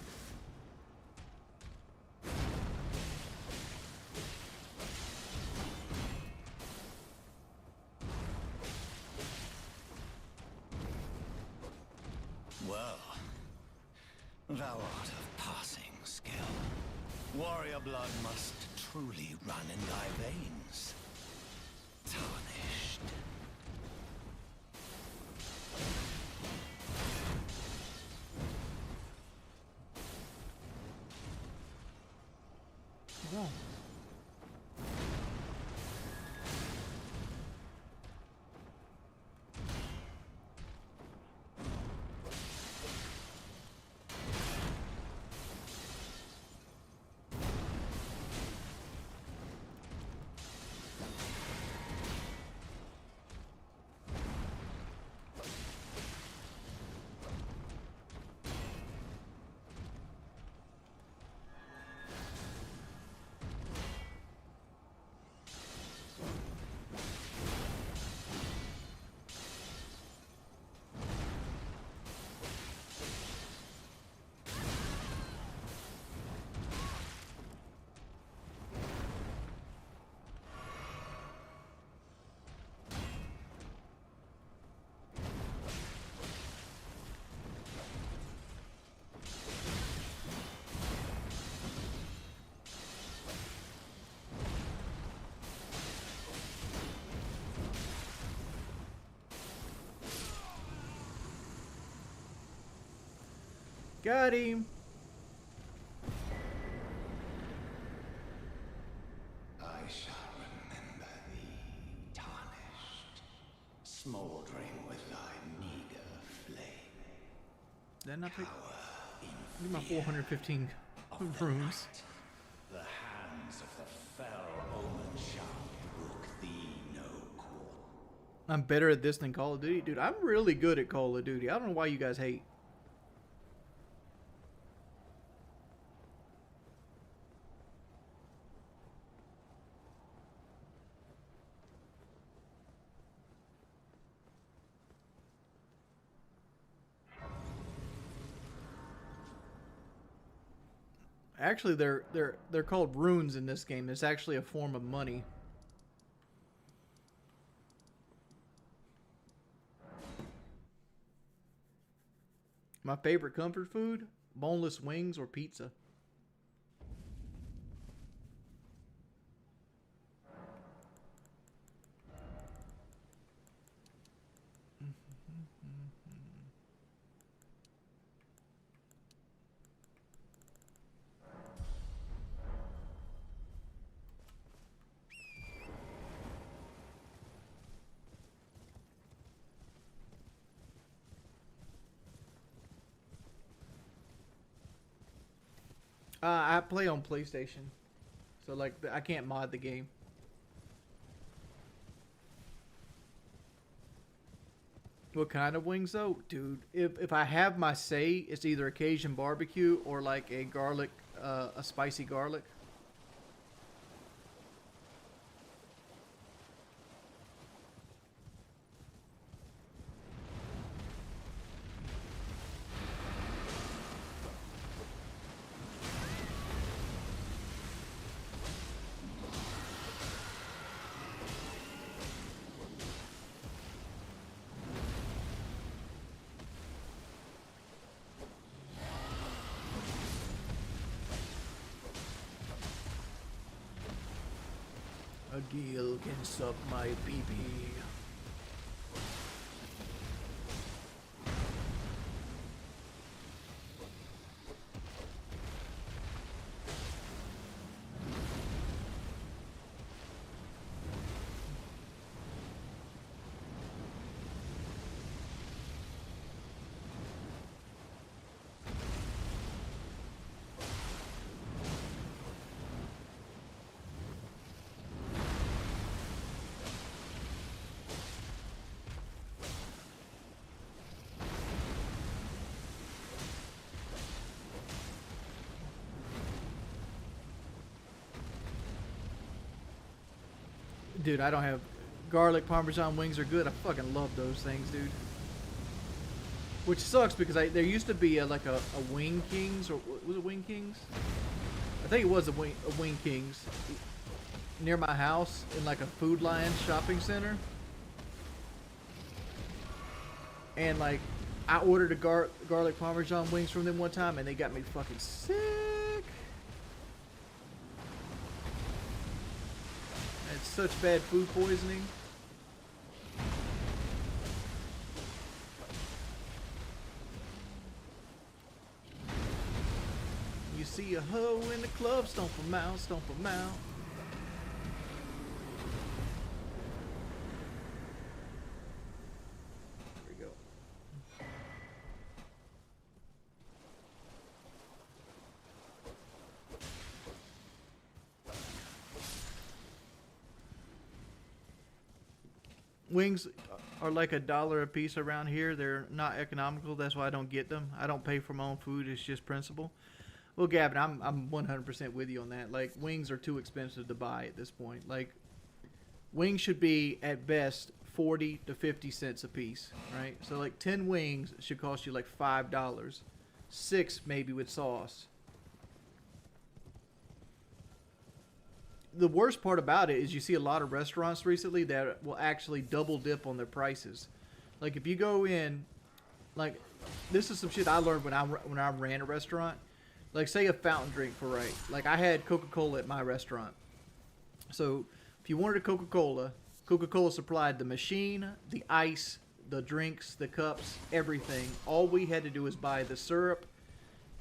Well, thou art of passing skill. Warrior blood must truly run in thy veins. tarnished. Wrong. Got him. I shall remember thee, tarnished, smouldering with thy meager flame. Did I not pick? Power in Give me my fear 415 of the runes. night. The hands of the fell omen shall brook thee no quarter. I'm better at this than Call of Duty. Dude, I'm really good at Call of Duty. I don't know why you guys hate. Actually, they're called runes in this game. It's actually a form of money. My favorite comfort food? Boneless wings or pizza. I play on PlayStation, so like I can't mod the game. What kind of wings though, dude? If I have my say, it's either a Cajun barbecue or like a garlic, a spicy garlic. A Gil can suck my pee-pee. Dude, I don't have garlic parmesan wings are good. I fucking love those things, dude. Which sucks because there used to be like a Wing Kings, or was it Wing Kings? I think it was a Wing Kings near my house in like a Food Lion shopping center. And like I ordered a garlic parmesan wings from them one time and they got me fucking sick. It's such bad food poisoning. you see a hoe in the club, stomp 'em out, stomp 'em out. There we go. Wings are like $1 a piece around here. They're not economical. That's why I don't get them. I don't pay for my own food. It's just principle. Well, Gavin, I'm 100% with you on that. Like, wings are too expensive to buy at this point. Like, wings should be at best 40 to 50 cents a piece, right? So like 10 wings should cost you like $5. 6 maybe with sauce. The worst part about it is you see a lot of restaurants recently that will actually double dip on their prices. Like if you go in, like this is some shit I learned when I ran a restaurant. Like say a fountain drink for right. Like I had Coca-Cola at my restaurant. So if you wanted a Coca-Cola, Coca-Cola supplied the machine, the ice, the drinks, the cups, everything. All we had to do was buy the syrup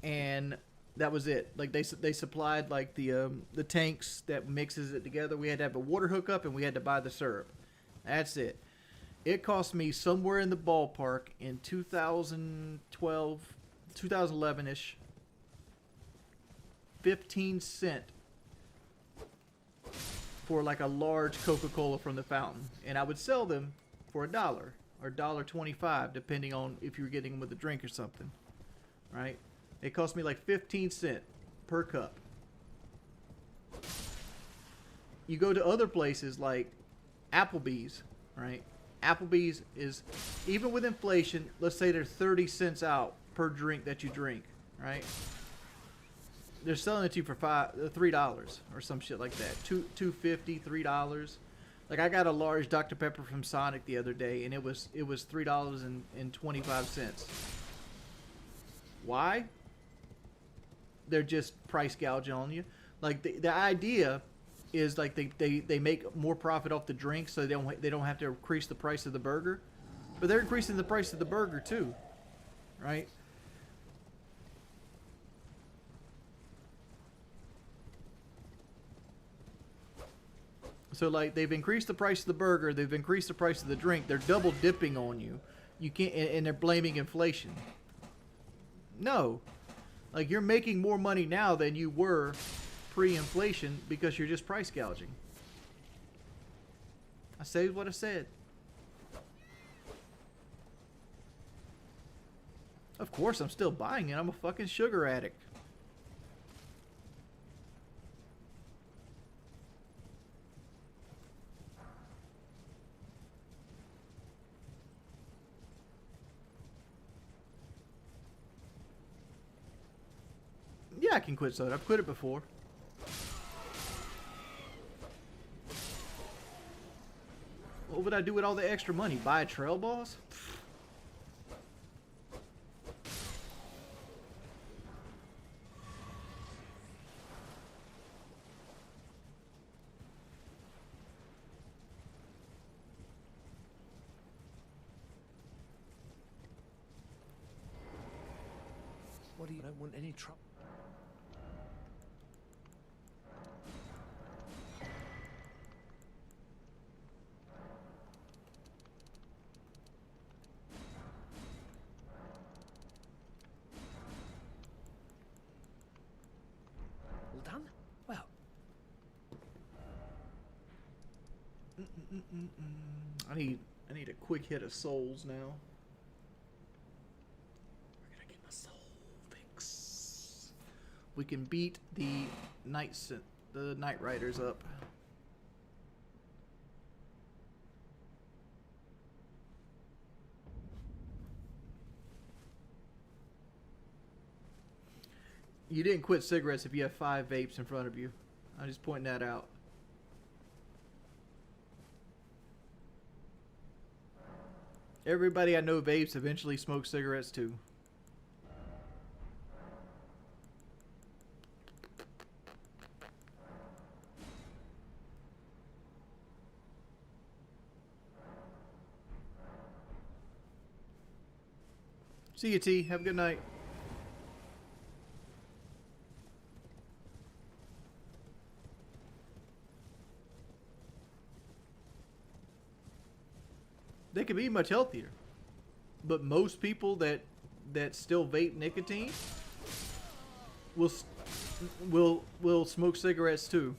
and that was it. Like they supplied like the tanks that mixes it together. We had to have a water hookup and we had to buy the syrup. That's it. It cost me somewhere in the ballpark in 2012, 2011-ish, 15 cents for like a large Coca-Cola from the fountain. And I would sell them for $1 or $1.25 depending on if you were getting them with a drink or something. Right? It cost me like 15 cents per cup. You go to other places like Applebee's, right? Applebee's is, even with inflation, let's say they're 30 cents out per drink that you drink, right? They're selling it to you for $3 or some shit like that. $2.50, $3. Like I got a large Dr. Pepper from Sonic the other day, and it was $3.25. Why? They're just price gouging on you. Like the idea is like they make more profit off the drink, so they don't have to increase the price of the burger, but they're increasing the price of the burger too, right? So like they've increased the price of the burger, they've increased the price of the drink. They're double dipping on you. You can't, and they're blaming inflation. No. Like, you're making more money now than you were pre-inflation because you're just price gouging. I said what I said. Of course, I'm still buying it. I'm a fucking sugar addict. Yeah, I can quit soda. I've quit it before. What would I do with all the extra money? Buy a trail boss? What do you... I don't want any trouble. All done? Well. I need a quick hit of souls now. We're gonna get my soul fix. We can beat the Night Riders up. You didn't quit cigarettes if you have 5 vapes in front of you. I'm just pointing that out. Everybody I know vapes eventually smokes cigarettes too. See you, T. Have a good night. They could be much healthier. But most people that still vape nicotine will smoke cigarettes too.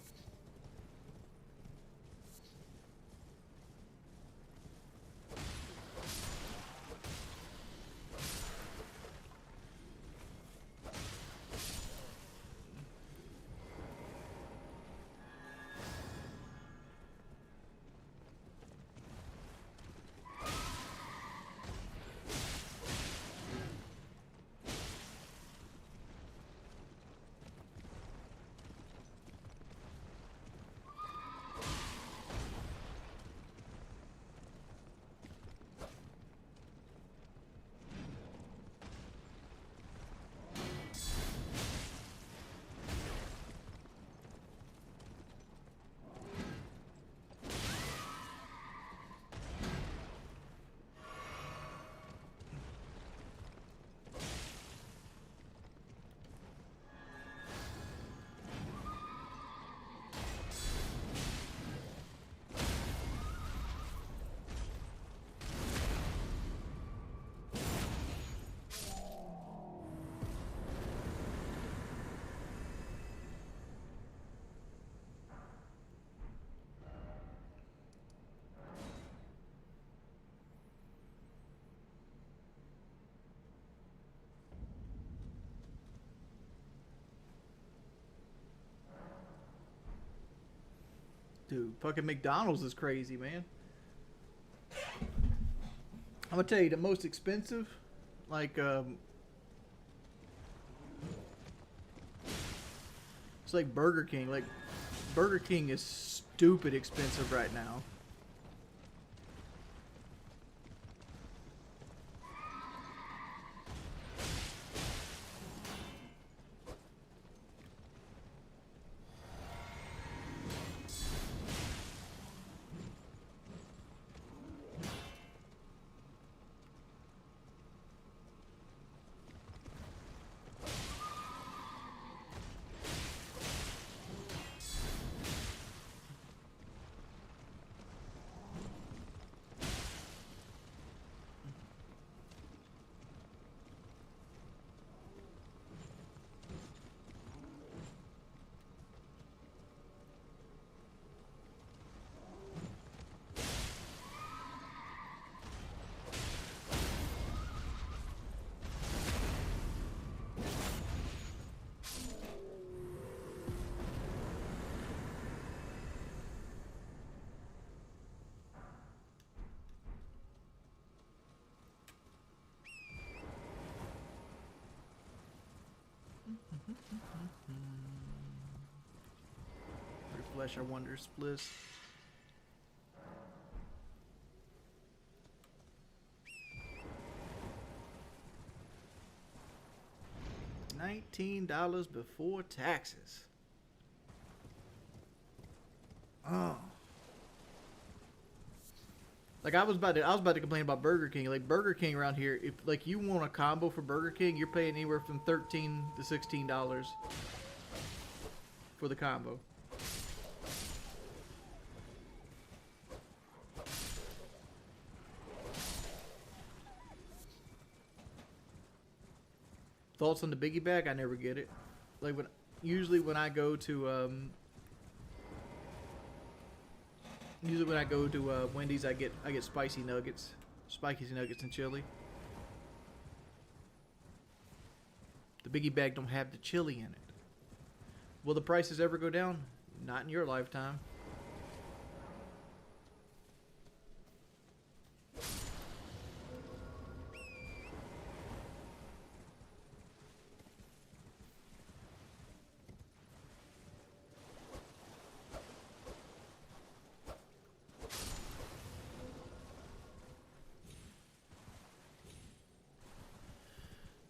Dude, fucking McDonald's is crazy, man. I'm gonna tell you the most expensive, like, it's like Burger King. Like, Burger King is stupid expensive right now. Refresh our wonders bliss. $19 before taxes. Oh. Like I was about to complain about Burger King. Like Burger King around here, if like you want a combo for Burger King, you're paying anywhere from $13 to $16 for the combo. Thoughts on the biggie bag? I never get it. Like usually when I go to Wendy's, I get spicy nuggets and chili. The biggie bag don't have the chili in it. Will the prices ever go down? Not in your lifetime.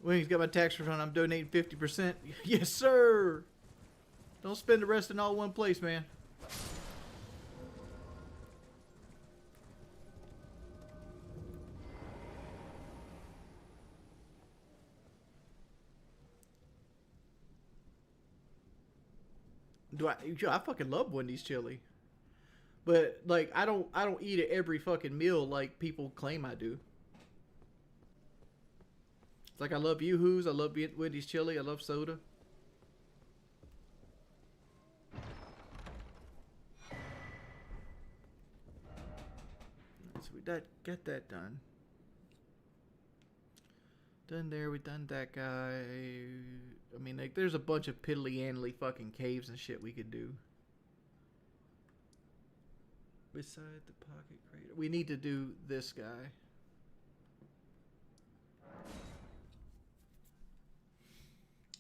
Wings got my tax refund. I'm donating 50%. Yes, sir. Don't spend the rest in all one place, man. I fucking love Wendy's chili. But like I don't eat it every fucking meal like people claim I do. It's like I love Yoo-Hoo's, I love Wendy's chili, I love soda. So we got that done. Done there, we done that guy. I mean, like, there's a bunch of piddly-andly fucking caves and shit we could do. Beside the pocket crater. We need to do this guy.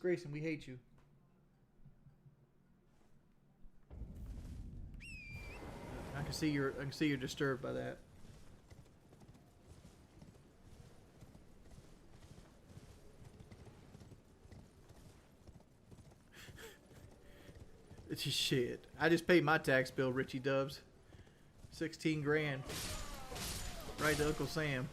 Grayson, we hate you. I can see you're disturbed by that. It's just shit. I just paid my tax bill, Richie Dubs. 16 grand. Right to Uncle Sam.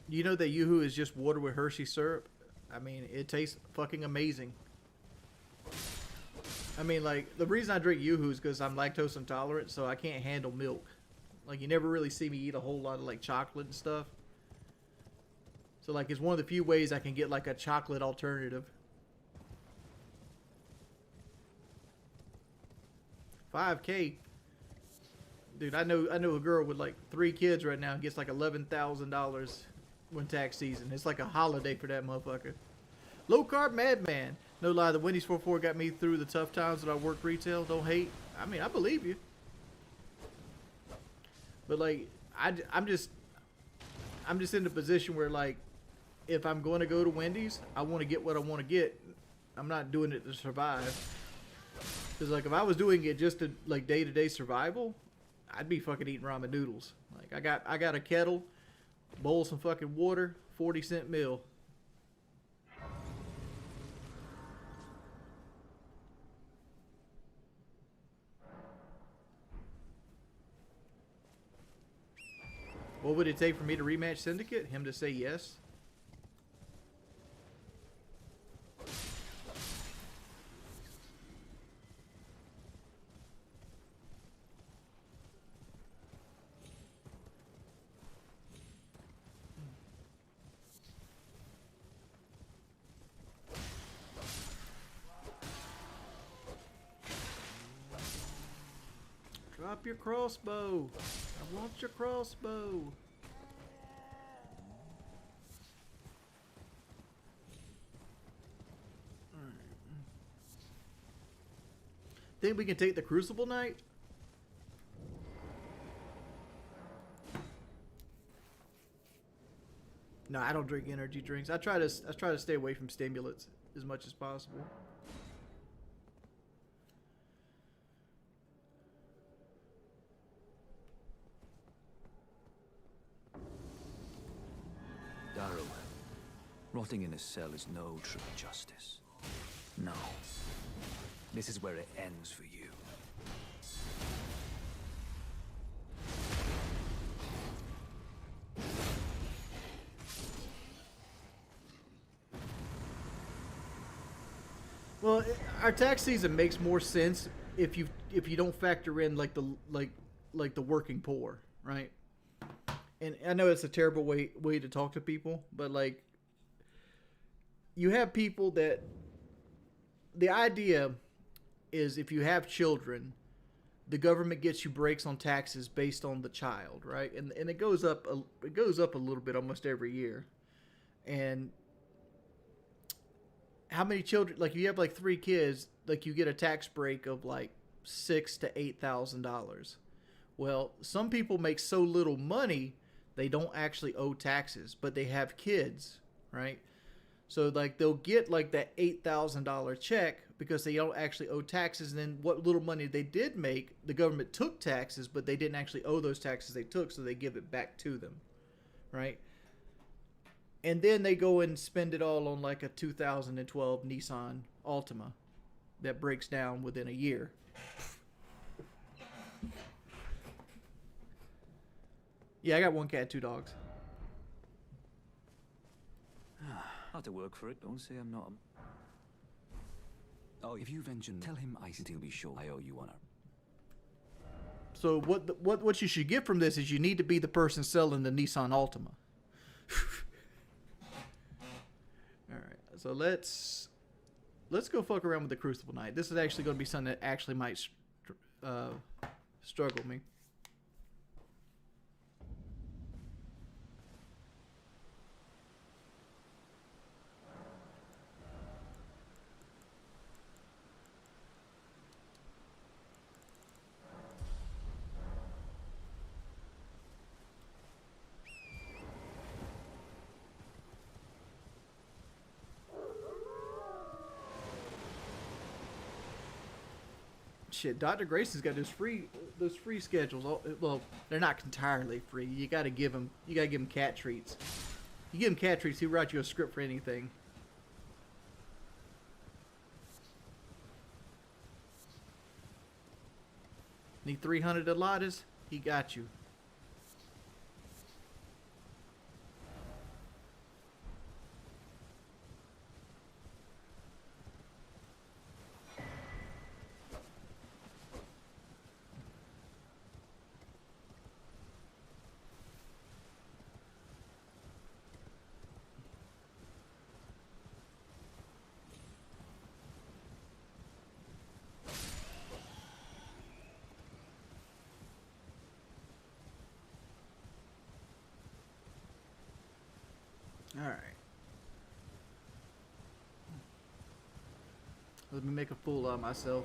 You know that Yoo-Hoo is just water with Hershey syrup? I mean, it tastes fucking amazing. I mean, like, the reason I drink Yoo-Hoo is because I'm lactose intolerant, so I can't handle milk. Like, you never really see me eat a whole lot of, like, chocolate and stuff. So, like, it's one of the few ways I can get, like, a chocolate alternative. 5K. Dude, I know a girl with, like, 3 kids right now and gets, like, $11,000 when tax season. It's like a holiday for that motherfucker. Low carb madman. No lie, the Wendy's 44 got me through the tough times that I work retail. Don't hate. I mean, I believe you. But like, I'm just in the position where like, if I'm going to go to Wendy's, I want to get what I want to get. I'm not doing it to survive. Because like, if I was doing it just to like day-to-day survival, I'd be fucking eating ramen noodles. Like I got a kettle, bowl some fucking water, 40-cent meal. What would it take for me to rematch Syndicate? Him to say yes? Drop your crossbow. I want your crossbow. Alright. Think we can take the Crucible Knight? No, I don't drink energy drinks. I try to stay away from stimulants as much as possible. Darrow, rotting in a cell is no true justice. No. This is where it ends for you. Well, our tax season makes more sense if you don't factor in like the working poor, right? And I know it's a terrible way to talk to people, but like you have people that the idea is if you have children, the government gets you breaks on taxes based on the child, right? And it goes up a little bit almost every year. And how many children, like you have like 3 kids, like you get a tax break of like $6,000 to $8,000. Well, some people make so little money they don't actually owe taxes, but they have kids, right? So like they'll get like that $8,000 check because they don't actually owe taxes, and then what little money they did make, the government took taxes, but they didn't actually owe those taxes they took, so they give it back to them, right? And then they go and spend it all on like a 2012 Nissan Altima, that breaks down within a year. Yeah, I got 1 cat, 2 dogs. I'll have to work for it. Don't say I'm not. Oh, if you venture, tell him I still be sure I owe you one. So what you should get from this is you need to be the person selling the Nissan Altima. All right, so let's go fuck around with the Crucible Knight. This is actually going to be something that actually might struggle me. Shit, Dr. Grayson's got those free schedules. Well, they're not entirely free. You gotta give him cat treats. You give him cat treats, he'll write you a script for anything. Need 300 Eladas? He got you. Alright. Let me make a fool out of myself.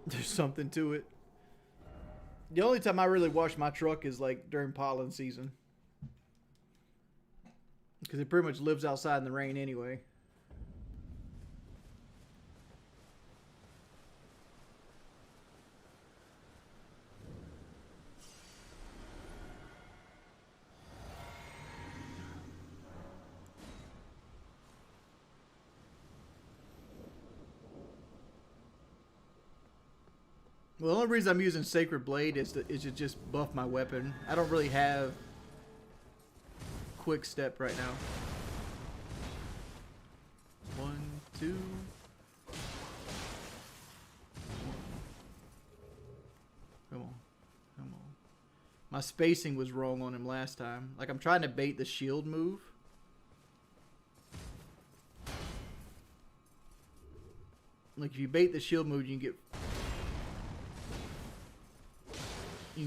There's something to it. The only time I really wash my truck is like during pollen season. Because it pretty much lives outside in the rain anyway. Well, the only reason I'm using Sacred Blade is to just buff my weapon. I don't really have Quick Step right now. 1, 2. Come on. Come on. My spacing was wrong on him last time. Like, I'm trying to bait the shield move. Like, if you bait the shield move, you can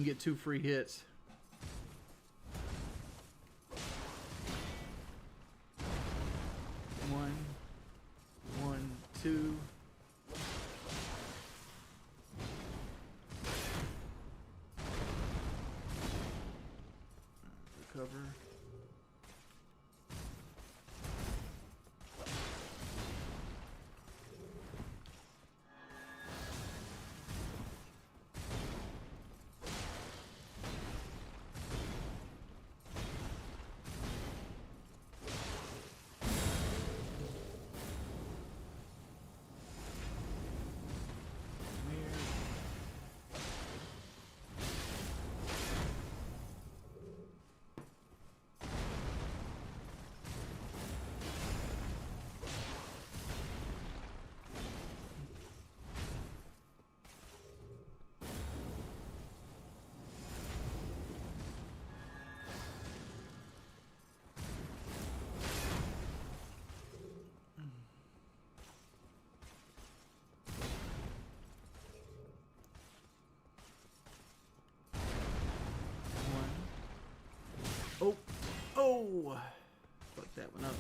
get 2 free hits. One. 2. Recover. Oh, oh, fuck that one up.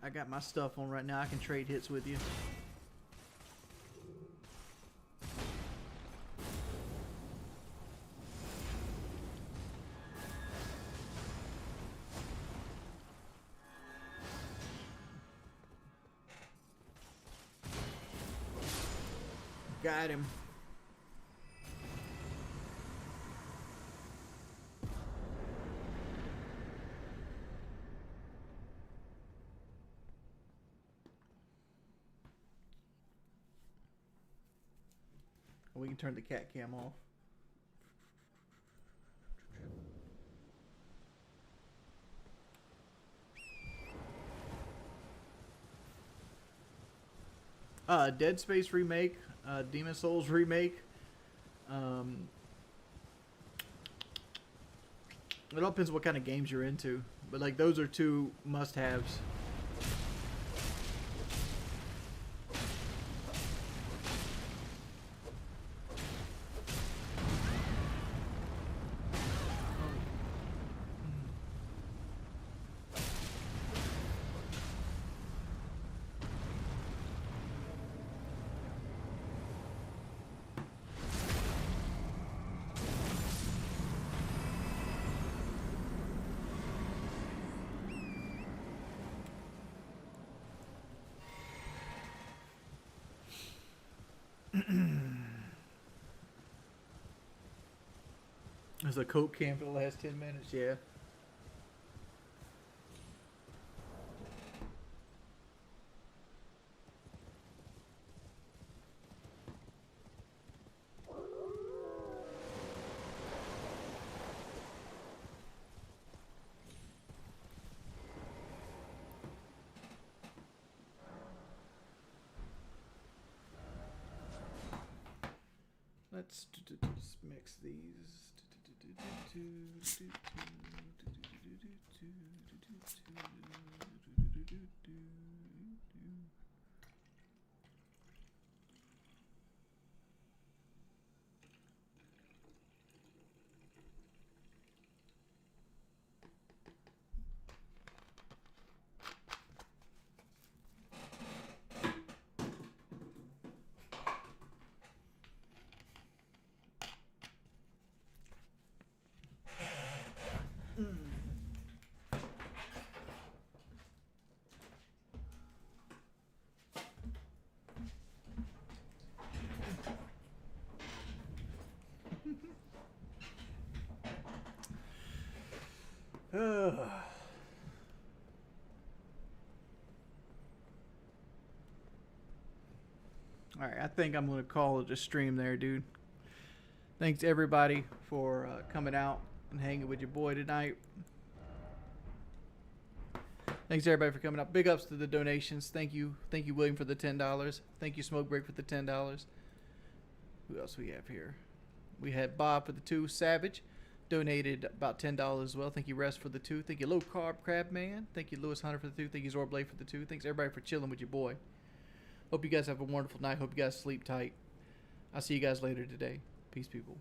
I got my stuff on right now. I can trade hits with you. Got him. We can turn the cat cam off. Dead Space remake, Demon Souls remake. It all depends what kind of games you're into, but like those are two must-haves. There's a coke can for the last 10 minutes, yeah. Let's mix these. Alright, I think I'm going to call it a stream there, dude. Thanks everybody for coming out and hanging with your boy tonight. Thanks everybody for coming out. Big ups to the donations. Thank you, William, for the $10. Thank you, Smoke Break, for the $10. Who else we have here? We had Bob for the 2. Savage donated about $10 as well. Thank you, Rest, for the 2. Thank you, Low Carb Crab Man. Thank you, Lewis Hunter, for the 2. Thank you, Zorblade, for the 2. Thanks everybody for chilling with your boy. Hope you guys have a wonderful night. Hope you guys sleep tight. I'll see you guys later today. Peace, people.